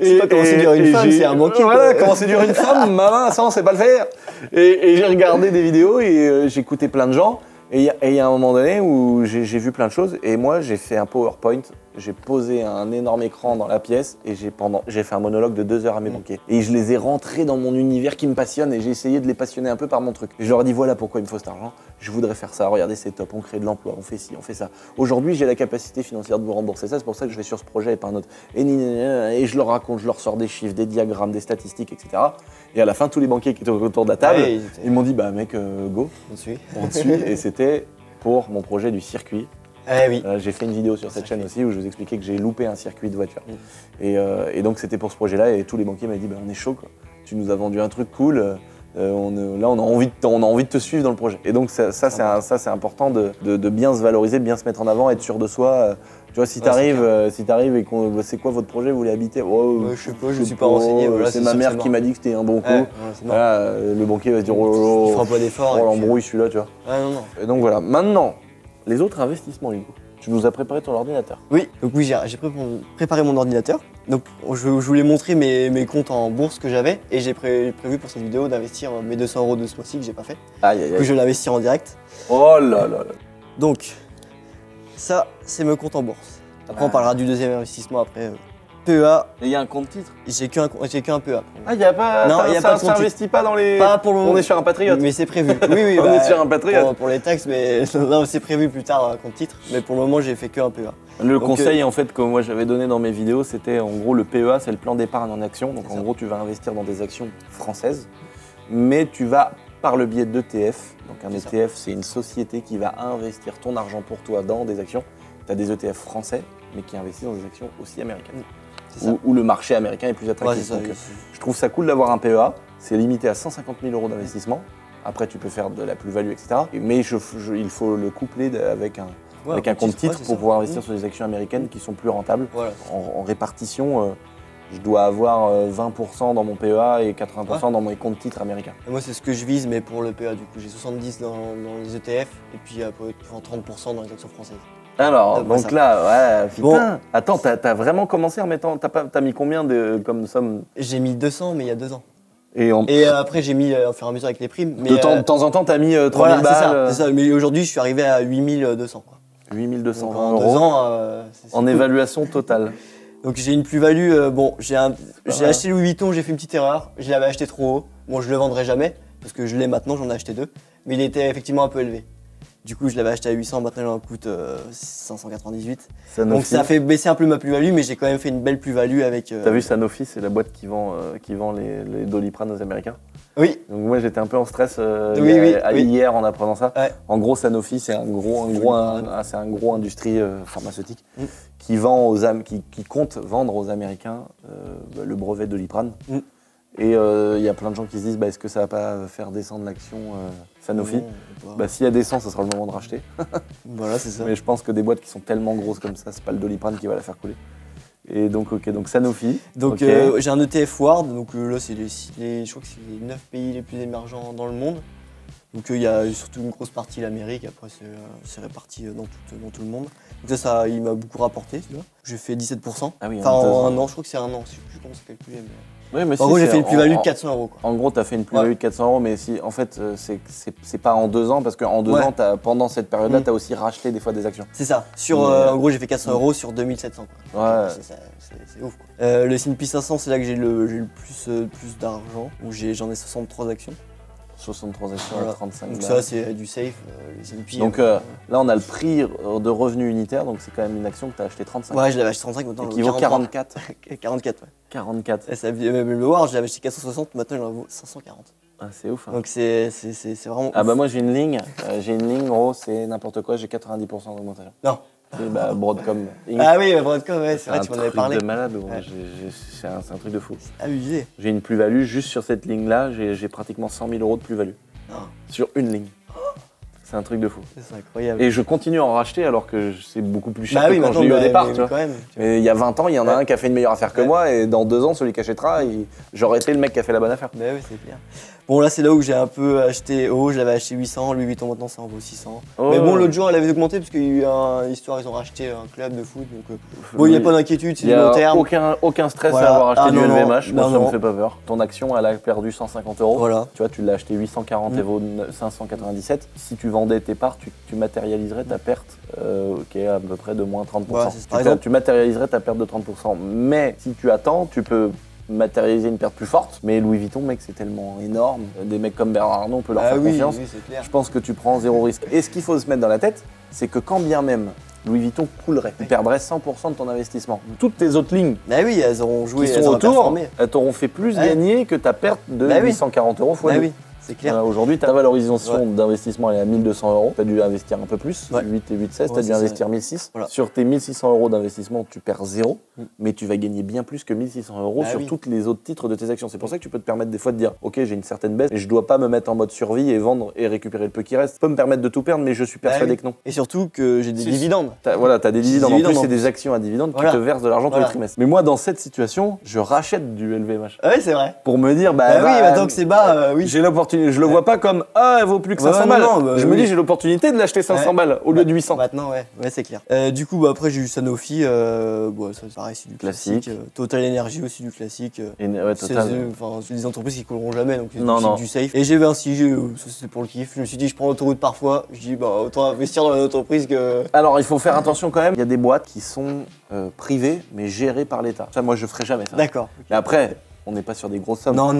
C'est pas comment séduire une femme, c'est un banquier. Voilà, comment séduire une femme, maman, ça on sait pas le faire. Et j'ai regardé des vidéos et j'écoutais plein de gens. Et il y a un moment donné où j'ai vu plein de choses. Et moi, j'ai fait un PowerPoint, j'ai posé un énorme écran dans la pièce et j'ai fait un monologue de 2 heures à mes banquiers. Et je les ai rentrés dans mon univers qui me passionne et j'ai essayé de les passionner un peu par mon truc. Et je leur ai dit voilà pourquoi il me faut cet argent. Je voudrais faire ça, regardez c'est top, on crée de l'emploi, on fait ci, on fait ça. Aujourd'hui j'ai la capacité financière de vous rembourser ça, c'est pour ça que je vais sur ce projet et pas un autre. Et je leur raconte, je leur sors des chiffres, des diagrammes, des statistiques, etc. Et à la fin tous les banquiers qui étaient autour de la table, ils m'ont dit bah mec go, on te suit. Et c'était pour mon projet du circuit. J'ai fait une vidéo sur cette chaîne aussi où je vous expliquais que j'ai loupé un circuit de voiture. Et donc c'était pour ce projet-là et tous les banquiers m'ont dit bah, on est chaud quoi. Tu nous as vendu un truc cool. Là, on a envie de te suivre dans le projet. Et donc ça c'est important de bien se valoriser, de bien se mettre en avant, être sûr de soi. Tu vois, si t'arrives et qu'on c'est quoi votre projet, vous voulez habiter? Je sais pas, je me suis pas renseigné. Voilà, c'est ma mère qui m'a dit que c'était un bon coup. Voilà, le banquier va se dire il fera pas d'effort. L'embrouille celui-là, tu vois. Non. Et donc voilà. Maintenant, les autres investissements, Hugo. Tu nous as préparé ton ordinateur. Oui, donc oui, j'ai préparé mon ordinateur. Donc je voulais montrer mes comptes en bourse que j'avais et j'ai prévu pour cette vidéo d'investir mes 200 € de ce mois-ci que j'ai pas fait. Puis je vais l'investir en direct. Oh là là. Donc ça, c'est mes comptes en bourse. Après on parlera du deuxième investissement après. PEA. Et il y a un compte titre? J'ai qu'un PEA. Il n'y a pas. Non, il n'y a pas de compte. Ça investit pas dans les. Pas pour le moment. On est sur un patriote. Mais c'est prévu. Oui, on est sur un patriote. Pour les taxes, mais non, c'est prévu plus tard un compte titre. Mais pour le moment, j'ai fait qu'un PEA. Le conseil en fait que moi j'avais donné dans mes vidéos, c'était en gros le PEA, c'est le plan d'épargne en actions. Donc en gros, tu vas investir dans des actions françaises, mais tu vas par le biais d'ETF. Donc un ETF, c'est une société qui va investir ton argent pour toi dans des actions. Tu as des ETF français, mais qui investissent dans des actions aussi américaines. Où le marché américain est plus attractif. Donc, je trouve ça cool d'avoir un PEA. C'est limité à 150 000 € d'investissement. Après, tu peux faire de la plus-value, etc. Mais il faut le coupler avec un compte titre pour pouvoir investir sur des actions américaines qui sont plus rentables. Voilà. En répartition, je dois avoir 20% dans mon PEA et 80% dans mes comptes titres américains. Et moi, c'est ce que je vise, mais pour le PEA, du coup, j'ai 70 dans les ETF et puis 30% dans les actions françaises. Alors, donc là, putain. Bon. Attends, t'as vraiment commencé en mettant. T'as mis combien comme somme? J'ai mis 200, mais il y a 2 ans. Et après, j'ai mis au fur et à mesure avec les primes. Mais de temps en temps, t'as mis 3000 balles. C'est ça. Mais aujourd'hui, je suis arrivé à 8200. 8200 € en 2 ans. En évaluation totale. Donc j'ai une plus-value. J'ai acheté Louis Vuitton, j'ai fait une petite erreur. Je l'avais acheté trop haut. Bon, je le vendrai jamais parce que je l'ai maintenant, j'en ai acheté 2. Mais il était effectivement un peu élevé. Du coup, je l'avais acheté à 800, maintenant il en coûte 598. Donc ça fait baisser un peu ma plus-value, mais j'ai quand même fait une belle plus-value avec... T'as vu Sanofi, c'est la boîte qui vend les Doliprane aux Américains. Oui. Donc moi j'étais un peu en stress oui. hier en apprenant ça. Ouais. En gros, Sanofi, c'est un gros industrie pharmaceutique qui compte vendre aux Américains le brevet de Doliprane. Et il y a plein de gens qui se disent est-ce que ça va pas faire descendre l'action Sanofi? S'il y a descend, ça sera le moment de racheter. Voilà, c'est ça. Mais je pense que des boîtes qui sont tellement grosses comme ça, c'est pas le Doliprane qui va la faire couler. Et donc donc Sanofi. Donc j'ai un ETF Ward, donc là c'est je crois que c'est les 9 pays les plus émergents dans le monde. Donc il y a surtout une grosse partie l'Amérique, après c'est réparti dans tout le monde. Donc ça il m'a beaucoup rapporté, tu vois. J'ai fait 17%. Ah oui, en un an, je crois que c'est un an, je sais plus comment c'est calculé. Mais... Oui, mais en gros, j'ai fait une plus-value de 400 €. En gros, tu as fait une plus-value de 400 €, mais si, en fait, c'est pas en 2 ans, parce qu'en 2 ans, pendant cette période-là, tu as aussi racheté des fois des actions. C'est ça. En gros, j'ai fait 400 € sur 2700. Ouais. C'est ouf. Quoi. Le S&P 500, c'est là que j'ai le plus d'argent, où j'en ai 63 actions. 63 actions à 35 Donc ça, c'est du safe, le S&P. Donc là, on a le prix de revenu unitaire, donc c'est quand même une action que tu as acheté 35. Ouais, je l'avais acheté 35, maintenant qui vaut 44. 44, ouais. 44. Et le Ward, je l'avais acheté 460, maintenant il en vaut 540. Ah, c'est ouf. Hein. Donc c'est vraiment ouf. Moi j'ai une ligne, gros, c'est n'importe quoi, j'ai 90% d'augmentation. Non. C'est Broadcom. Ah oui, Broadcom, ouais, c'est vrai, tu m'en avais parlé. C'est un truc de malade, c'est un truc de fou. Abusé. J'ai une plus-value, juste sur cette ligne-là, j'ai pratiquement 100 000 € de plus-value. Sur une ligne. C'est un truc de fou. C'est incroyable. Et je continue à en racheter alors que c'est beaucoup plus cher que quand je l'ai eu au départ. Tu vois. Mais il y a 20 ans, il y en a un qui a fait une meilleure affaire que moi, et dans 2 ans, celui qui achètera, j'aurais été le mec qui a fait la bonne affaire. Bah oui, c'est clair. Bon, là, c'est là où j'ai un peu acheté haut. Je l'avais acheté 800, Louis Vuitton maintenant, ça en vaut 600. Oh. Mais bon, l'autre jour, elle avait augmenté parce qu'il y a eu une histoire, ils ont racheté un club de foot. Donc, bon, il n'y a pas d'inquiétude, c'est du long terme. Aucun stress à avoir acheté du LVMH, moi, ça me fait pas peur. Ton action, elle a perdu 150 €. Voilà. Tu vois, tu l'as acheté 840 et vaut 597. Si tu vendais tes parts, tu matérialiserais ta perte, qui est à peu près de moins 30%. Voilà, tu matérialiserais ta perte de 30%. Mais si tu attends, tu peux matérialiser une perte plus forte. Mais Louis Vuitton, mec, c'est tellement énorme. Des mecs comme Bernard Arnault, on peut leur faire confiance. Oui, c'est clair. Je pense que tu prends 0 risque. Et ce qu'il faut se mettre dans la tête, c'est que quand bien même Louis Vuitton coulerait, tu perdrais 100% de ton investissement. Toutes tes autres lignes oui, elles auront joué, qui sont autour, elles t'auront fait plus gagner que ta perte de 840 € fois 2. Oui. C'est clair. Aujourd'hui, ta valorisation d'investissement est à 1 200 €. Tu as dû investir un peu plus, 8 et 8, 16. Tu as dû investir 1 600. Voilà. Sur tes 1 600 € d'investissement, tu perds 0, mais tu vas gagner bien plus que 1 600 € sur tous les autres titres de tes actions. C'est pour ça que tu peux te permettre des fois de dire ok, j'ai une certaine baisse, mais je dois pas me mettre en mode survie et vendre et récupérer le peu qui reste. Je peux me permettre de tout perdre, mais je suis persuadé que non. Et surtout que j'ai des dividendes. Tu as des dividendes. En plus, c'est des actions à dividendes qui te versent de l'argent tous les trimestres. Mais moi, dans cette situation, je rachète du LVMH. Oui, c'est vrai. Pour me dire, maintenant que c'est bas, j'ai l'opportunité. Je le vois pas comme elle vaut plus que 500 balles. Je me dis, j'ai l'opportunité de l'acheter 500 balles au lieu de 800. Maintenant, ouais, c'est clair. Du coup, après, j'ai eu Sanofi. Ça, pareil, c'est du classique. Total Energy aussi, du classique. C'est des entreprises qui couleront jamais, donc c'est du safe. Et j'ai Vinci, ça c'est pour le kiff. Je me suis dit, je prends l'autoroute parfois. Je dis, autant investir dans une entreprise que. Alors, il faut faire attention quand même. Il y a des boîtes qui sont privées, mais gérées par l'État. Ça, moi, je ferai jamais ça. D'accord. Mais après. On n'est pas sur des grosses sommes. Non.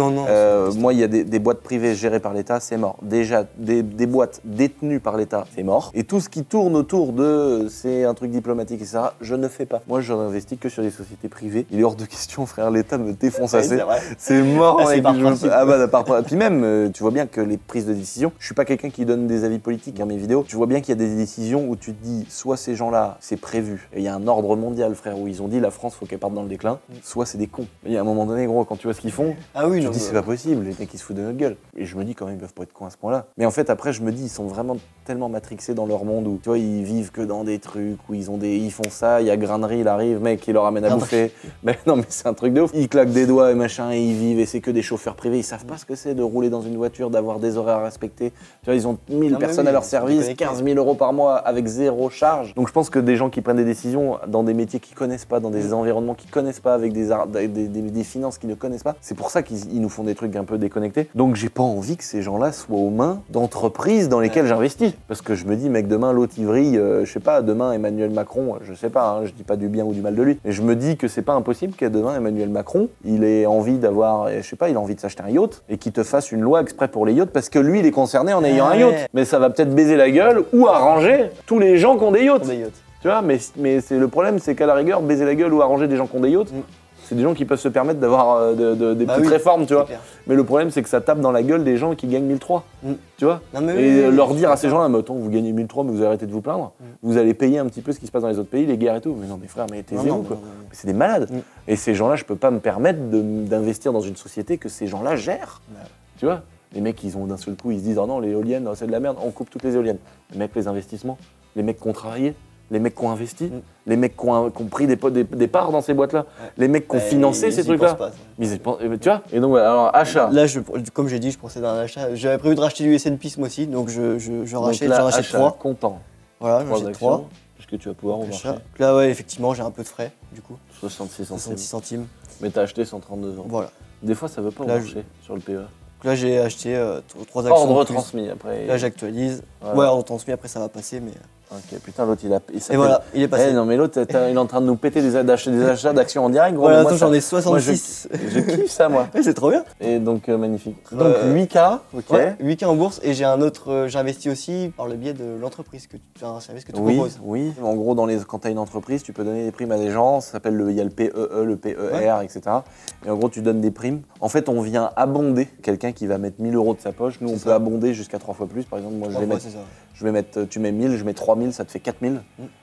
Moi, il y a des boîtes privées gérées par l'État, c'est mort. Déjà, des boîtes détenues par l'État, c'est mort. Et tout ce qui tourne autour de c'est un truc diplomatique, etc., je ne fais pas. Moi, je n'investis que sur des sociétés privées. Il est hors de question, frère, l'État me défonce assez. C'est mort. Puis même, tu vois bien que les prises de décision, je suis pas quelqu'un qui donne des avis politiques dans mes vidéos. Tu vois bien qu'il y a des décisions où tu te dis, soit ces gens-là, c'est prévu. Et il y a un ordre mondial, frère, où ils ont dit la France, faut qu'elle parte dans le déclin. Soit c'est des cons. Il y a un moment donné, gros, quand tu vois ce qu'ils font, tu te dis c'est pas possible, les mecs ils se foutent de notre gueule. Et je me dis quand même ils peuvent pas être cons à ce point-là. Mais en fait après je me dis ils sont vraiment tellement matrixés dans leur monde où tu vois ils vivent que dans des trucs où ils font ça, il y a Grainerie, il arrive, mec il leur amène à bouffer. Mais non mais c'est un truc de ouf. Ils claquent des doigts et machin et ils vivent et c'est que des chauffeurs privés, ils savent pas ce que c'est de rouler dans une voiture, d'avoir des horaires à respecter. Tu vois ils ont 1000 personnes à leur service, 15 000 € par mois avec 0 charge. Donc je pense que des gens qui prennent des décisions dans des métiers qu'ils connaissent pas, dans des environnements qu'ils connaissent pas, avec des finances qu'ils ne connaissent pas, c'est pour ça qu'ils nous font des trucs un peu déconnectés. Donc j'ai pas envie que ces gens-là soient aux mains d'entreprises dans lesquelles j'investis. Parce que je me dis, mec, demain l'autre Ivry, je sais pas, demain Emmanuel Macron, je sais pas, je dis pas du bien ou du mal de lui, mais je me dis que c'est pas impossible qu'à demain Emmanuel Macron, il ait envie d'avoir, je sais pas, il a envie de s'acheter un yacht et qu'il te fasse une loi exprès pour les yachts parce que lui il est concerné en ayant un yacht. Mais ça va peut-être baiser la gueule ou arranger tous les gens qui ont des yachts. Tu vois, mais c'est le problème, c'est qu'à la rigueur, baiser la gueule ou arranger des gens qui ont des yachts, C'est des gens qui peuvent se permettre d'avoir des petites réformes, tu vois. Clair. Mais le problème, c'est que ça tape dans la gueule des gens qui gagnent 1003, tu vois. Non, mais et leur dire à ces gens-là, mais attends, vous gagnez 1003, mais vous arrêtez de vous plaindre. Vous allez payer un petit peu ce qui se passe dans les autres pays, les guerres et tout. Mais non, mais frère, mais taisez-vous, quoi. C'est des malades. Et ces gens-là, je peux pas me permettre d'investir dans une société que ces gens-là gèrent. Tu vois. Les mecs, ils ont d'un seul coup, ils se disent, oh non, les éoliennes, c'est de la merde, on coupe toutes les éoliennes. Les mecs, les investissements, les mecs qui ont travaillé, les mecs qui ont investi, les mecs qui ont pris des parts dans ces boîtes-là, les mecs qui ont financé ces trucs-là. Mais tu vois. Et donc, alors, achat. Là, comme j'ai dit, je procède à un achat. J'avais prévu de racheter du S&P ce mois-ci, donc je rachète, j'en rachète 3. Content. Voilà, j'en rachète 3. Puisque tu vas pouvoir au marché. Là, ouais, effectivement, j'ai un peu de frais, du coup. 66 centimes. Mais t'as acheté 132 €. Voilà. Des fois, ça veut pas marcher sur le PEA. Là, j'ai acheté 3 actions. Ordre transmis après. Là, j'actualise. Voilà. Ouais, ordre transmis, après ça va passer, mais. Ok, putain, l'autre il a. Et voilà, il est passé. Non, mais l'autre, il est en train de nous péter des achats d'actions en direct, gros. Voilà, moi, attends, j'en ai 66. Moi, je kiffe ça, moi. Ouais, c'est trop bien. Et donc, magnifique. Donc, 8K, ok. Ouais, 8K en bourse, et j'ai un autre. J'ai investi aussi par le biais de l'entreprise, un service que tu proposes. Oui, en gros, quand tu as une entreprise, tu peux donner des primes à des gens. Ça s'appelle il y a le PEE, le PER, etc. Et en gros, tu donnes des primes. En fait, on vient abonder quelqu'un qui va mettre 1000 € de sa poche. Nous, on peut abonder jusqu'à 3 fois plus. Par exemple, moi, tu mets 1000, je mets 3000, ça te fait 4000.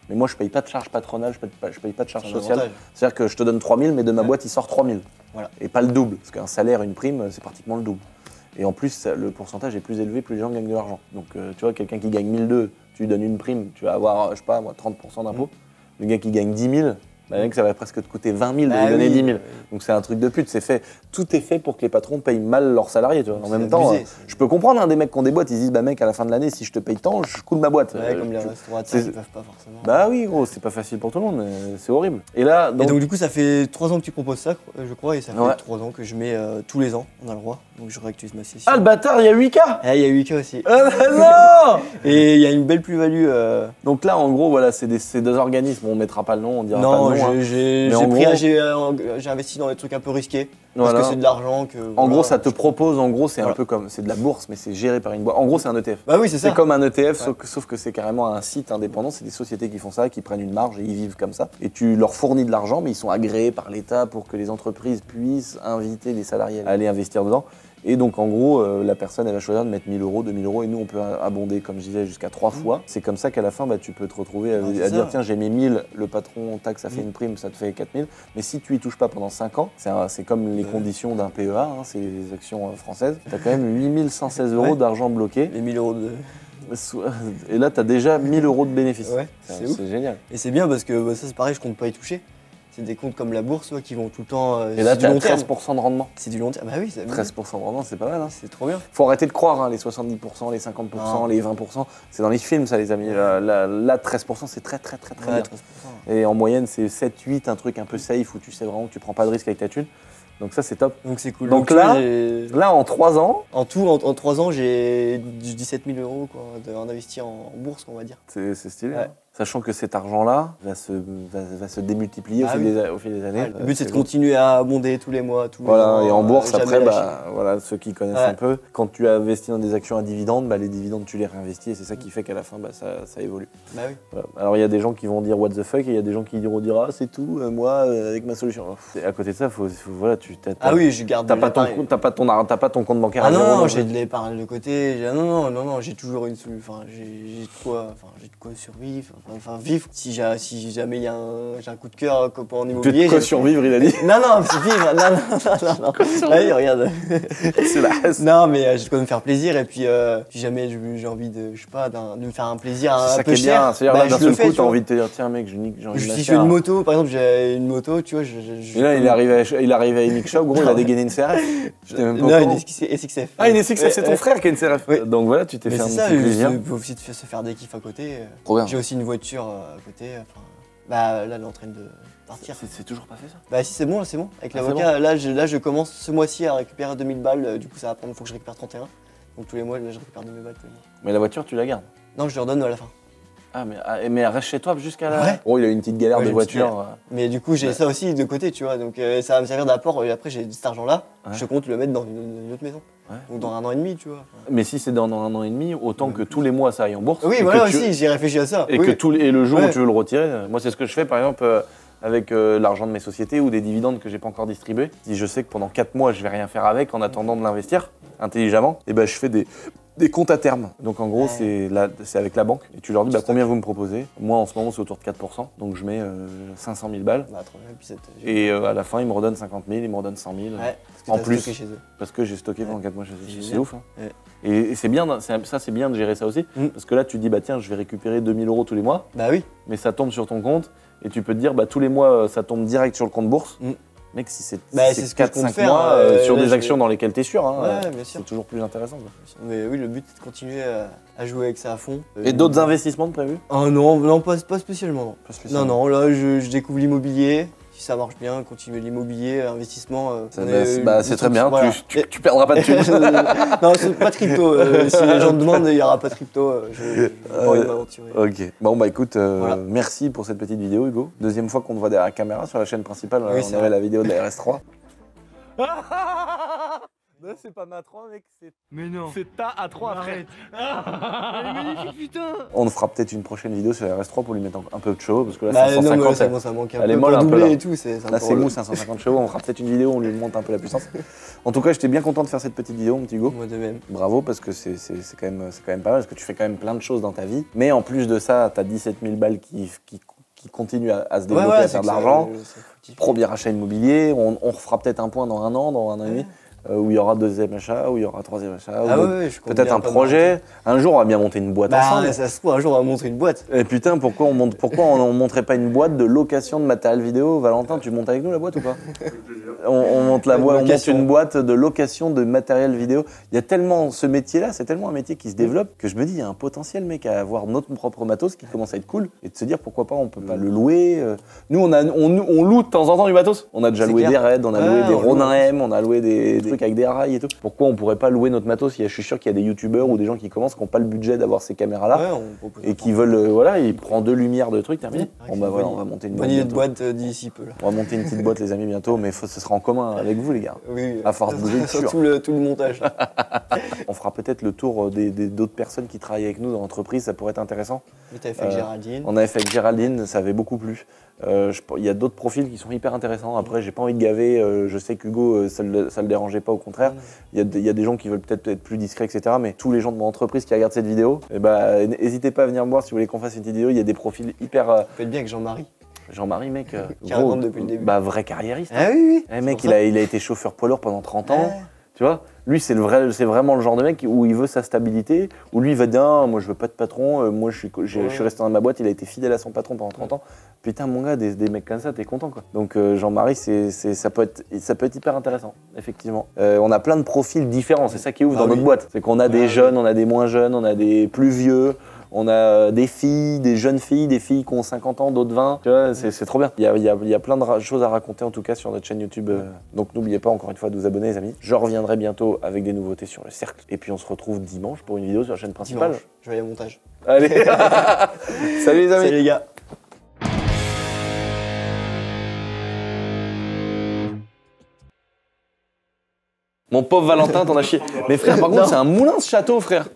Mais moi, je paye pas de charge patronale, je paye pas de charge sociale. C'est-à-dire que je te donne 3000, mais de ma boîte, il sort 3000. Voilà. Et pas le double. Parce qu'un salaire, une prime, c'est pratiquement le double. Et en plus, le pourcentage est plus élevé, plus les gens gagnent de l'argent. Donc, tu vois, quelqu'un qui gagne 1002, tu lui donnes une prime, tu vas avoir, je sais pas, moi, 30% d'impôt. Le gars qui gagne 10 000, ça va presque te coûter 20 000 de lui donner 10 000. Donc c'est un truc de pute, tout est fait pour que les patrons payent mal leurs salariés. Tu vois. En même temps, je peux comprendre des mecs qui ont des boîtes, ils se disent, mec, à la fin de l'année, si je te paye tant, je coule ma boîte. Ouais, comme les restaurateurs, ils peuvent pas forcément. Bah oui, gros, c'est pas facile pour tout le monde, mais c'est horrible. Et là, donc du coup, ça fait 3 ans que tu proposes ça, je crois, et ça fait 3 ans que je mets tous les ans, on a le droit. Donc je réactualise ma session. Ah le bâtard, il y a 8K. Il y a 8K aussi. Ah non. Et il y a une belle plus-value. Donc là, en gros, voilà, c'est des organismes, on mettra pas le nom, on dira pas le nom. J'ai investi dans des trucs un peu risqués. Parce que c'est de l'argent que. En gros, ça te propose, c'est un peu comme. C'est de la bourse, mais c'est géré par une boîte. En gros, c'est un ETF. Bah oui, c'est ça. C'est comme un ETF, sauf que c'est carrément un site indépendant. C'est des sociétés qui font ça, qui prennent une marge et ils vivent comme ça. Et tu leur fournis de l'argent, mais ils sont agréés par l'État pour que les entreprises puissent inviter les salariés à aller investir dedans. Et donc en gros, la personne elle va choisir de mettre 1000 €, 2000 € et nous on peut abonder comme je disais jusqu'à 3 fois. C'est comme ça qu'à la fin tu peux te retrouver à dire tiens j'ai mis 1000, le patron taxe ça fait une prime, ça te fait 4000. Mais si tu y touches pas pendant 5 ans, c'est comme les conditions d'un PEA, c'est les actions françaises, tu as quand même 8116 € d'argent bloqué. Les 1000 € de... Et là tu as déjà 1000 € de bénéfices. Ouais, c'est génial. Et c'est bien parce que ça c'est pareil, je compte pas y toucher. C'est des comptes comme la bourse qui vont tout le temps. Et là, tu as 13% de rendement. C'est du long terme. Bah oui, 13% de rendement, c'est pas mal. Hein. C'est trop bien. Faut arrêter de croire, les 70%, les 50%, les 20%. C'est dans les films, ça, les amis. Là, 13%, c'est très bien. 13%. Et en moyenne, c'est 7, 8, un truc un peu safe où tu sais vraiment que tu prends pas de risque avec ta thune. Donc ça, c'est top. Donc c'est cool. Donc là, en 3 ans... En tout, en 3 ans, j'ai 17 000 € d'investir en bourse, on va dire. C'est stylé. Ouais. Hein. Sachant que cet argent-là va se démultiplier au fil des années. Le but, c'est de continuer à abonder tous les mois. Voilà, et en bourse, après, ceux qui connaissent un peu, quand tu as investi dans des actions à dividendes, les dividendes, tu les réinvestis et c'est ça qui fait qu'à la fin, ça évolue. Bah oui. Voilà. Alors, il y a des gens qui vont dire what the fuck et il y a des gens qui diront ah, c'est tout, moi, avec ma solution. Et à côté de ça, oui, je garde. T'as pas ton compte bancaire à zéro. Non, j'ai de l'épargne de côté. Non, j'ai toujours une solution. Enfin, j'ai de quoi survivre. Enfin, vivre. Si jamais j'ai un coup de cœur en immobilier. De quoi survivre, il a dit. Non, c'est vivre. Non. Allez, regarde. C'est la haine. Non, mais j'ai de quoi me faire plaisir. Et puis, si jamais j'ai envie de, je sais pas, de me faire un plaisir un peu cher. C'est ça qui est bien. C'est-à-dire, d'un seul coup, t'as envie de te dire, tiens, mec, j'ai envie de Si je fais une moto, par exemple, j'ai une moto, tu vois. Et là, il arrive à Emic Shop, gros, il a dégainé une CRF. Non, une SXF. Ah, une SXF, c'est ton frère qui a une CRF. Donc voilà, tu t'es fait un petit plaisir. Il faut aussi se faire des kiffs à côté. Trop bien. J'ai aussi une voiture à côté. Là, elle est en train de partir. C'est toujours pas fait ça? Bah si, c'est bon. Avec l'avocat, là, je commence ce mois-ci à récupérer 2000 balles. Du coup, ça va prendre, faut que je récupère 31. Donc tous les mois, là, je récupère 2000 balles tous les mois. Mais la voiture, tu la gardes? Non, je leur donne à la fin. Ah, mais elle reste chez toi jusqu'à là? Ouais. Oh, il a une petite galère de voiture. Mais du coup, j'ai ça aussi de côté, tu vois. Donc ça va me servir d'apport. Et après, j'ai cet argent-là, je compte le mettre dans une autre maison. Ouais. Donc dans 1 an et demi, tu vois. Mais si c'est dans 1 an et demi, autant que tous les mois ça aille en bourse. Oui, voilà aussi, j'ai réfléchi à ça. Et le jour où tu veux le retirer, moi c'est ce que je fais par exemple. avec l'argent de mes sociétés ou des dividendes que j'ai pas encore distribués. Si je sais que pendant 4 mois, je vais rien faire avec en attendant de l'investir intelligemment, et ben je fais des comptes à terme. Donc en gros, c'est avec la banque. Et tu leur dis combien vous me proposez. Moi, en ce moment, c'est autour de 4%. Donc je mets 500 000 balles. Bah, trop bien, et à la fin, ils me redonnent 50 000, ils me redonnent 100 000. Ouais, en plus, chez eux. Parce que j'ai stocké pendant 4 mois chez eux. C'est ouf. Hein. Ouais. Et c'est bien, c'est bien de gérer ça aussi. Parce que là, tu te dis, bah tiens, je vais récupérer 2000 € tous les mois. Bah oui. Mais ça tombe sur ton compte. Et tu peux te dire, bah tous les mois, ça tombe direct sur le compte bourse. Mec, si c'est 4-5 mois sur des actions dans lesquelles t'es sûr, hein, c'est toujours plus intéressant. Quoi. Mais oui, le but c'est de continuer à jouer avec ça à fond. Et d'autres investissements de prévus? Non, pas spécialement. Non. Pas spécialement. Non, là je découvre l'immobilier. Si ça marche bien, continuer l'immobilier, investissement. C'est très bien, voilà. tu perdras pas de thunes. Non, c'est pas de crypto. Si les gens demandent, il n'y aura pas de crypto. Je pas envie de m'aventurer. Ok. Bon, bah écoute, merci pour cette petite vidéo, Hugo. Deuxième fois qu'on te voit derrière la caméra sur la chaîne principale. Oui, on avait la vidéo de la RS3. Non, c'est pas ma 3, mec, c'est. Mais non. C'est ta A3, arrête. Elle est magnifique, putain. On fera peut-être une prochaine vidéo sur la RS3 pour lui mettre un peu de show, parce que là, bah, 550, ça manque un elle peu est molle un peu là. Et tout, là, c'est mou, 550 chevaux. On fera peut-être une vidéo où on lui monte un peu la puissance. En tout cas, j'étais bien content de faire cette petite vidéo, mon petit Hugo. Moi de même. Bravo, parce que c'est quand même pas mal, parce que tu fais quand même plein de choses dans ta vie. Mais en plus de ça, t'as 17 000 balles qui continuent à se développer, à faire de l'argent. Premier achat immobilier. On refera peut-être un point dans un an et demi. Où il y aura deuxième achat, où il y aura troisième achat, peut-être un projet. Un jour, on va bien monter une boîte ensemble. Ça se trouve, un jour, on va monter une boîte. Et putain, pourquoi on monterait pas une boîte de location de matériel vidéo? Valentin, tu montes avec nous la boîte ou pas? On monte une boîte de location de matériel vidéo. Il y a tellement ce métier-là, c'est tellement un métier qui se développe que je me dis, il y a un potentiel, mec, à avoir notre propre matos qui commence à être cool et de se dire pourquoi pas, on peut pas le louer. Nous, on loue de temps en temps du matos. On a déjà loué des Raids, on a loué des Ronin M, on a loué des trucs avec des rails et tout. Pourquoi on pourrait pas louer notre matos? Je suis sûr qu'il y a des youtubeurs ou des gens qui commencent qui n'ont pas le budget d'avoir ces caméras-là et qui veulent, il prend 2 lumières de trucs, terminé. Bon bah voilà, on va monter une boîte d'ici peu. Là. On va monter une petite boîte, les amis, bientôt, mais ce sera en commun avec vous, les gars. Oui. À force de bouger sur tout le montage. On fera peut-être le tour d'autres personnes qui travaillent avec nous dans l'entreprise, ça pourrait être intéressant. Mais t'avais fait avec Géraldine. On avait fait avec Géraldine, ça avait beaucoup plu. Il y a d'autres profils qui sont hyper intéressants. Après, j'ai pas envie de gaver. Je sais qu'Hugo, ça le dérangeait pas, au contraire. Il y a des gens qui veulent peut-être être plus discrets, etc. Mais tous les gens de mon entreprise qui regardent cette vidéo, n'hésitez pas à venir me voir si vous voulez qu'on fasse une petite vidéo. Il y a des profils hyper. Vous faites bien avec Jean-Marie. Jean-Marie, mec, qui raconte depuis le début. Vrai carriériste. Ah oui. Mec, il a été chauffeur poids lourd pendant 30 ans. Tu vois, lui, c'est vraiment le genre de mec où il veut sa stabilité, où lui, il va dire, moi, je veux pas de patron, moi, je suis resté dans ma boîte, il a été fidèle à son patron pendant 30 ans. Putain, mon gars, des mecs comme ça, t'es content, quoi. Donc, Jean-Marie, ça peut être hyper intéressant, effectivement. On a plein de profils différents, c'est ça qui est ouf dans notre boîte. C'est qu'on a des jeunes, on a des moins jeunes, on a des plus vieux. On a des filles, des jeunes filles, des filles qui ont 50 ans, d'autres 20. Tu vois, c'est trop bien. Il y a plein de choses à raconter en tout cas sur notre chaîne YouTube. Donc n'oubliez pas encore une fois de vous abonner, les amis. Je reviendrai bientôt avec des nouveautés sur le cercle. Et puis on se retrouve dimanche pour une vidéo sur la chaîne principale. Dimanche, je vais aller au montage. Allez. Salut les amis. Salut les gars. Mon pauvre Valentin, t'en as chié. Mais frère, par contre, c'est un moulin ce château, frère.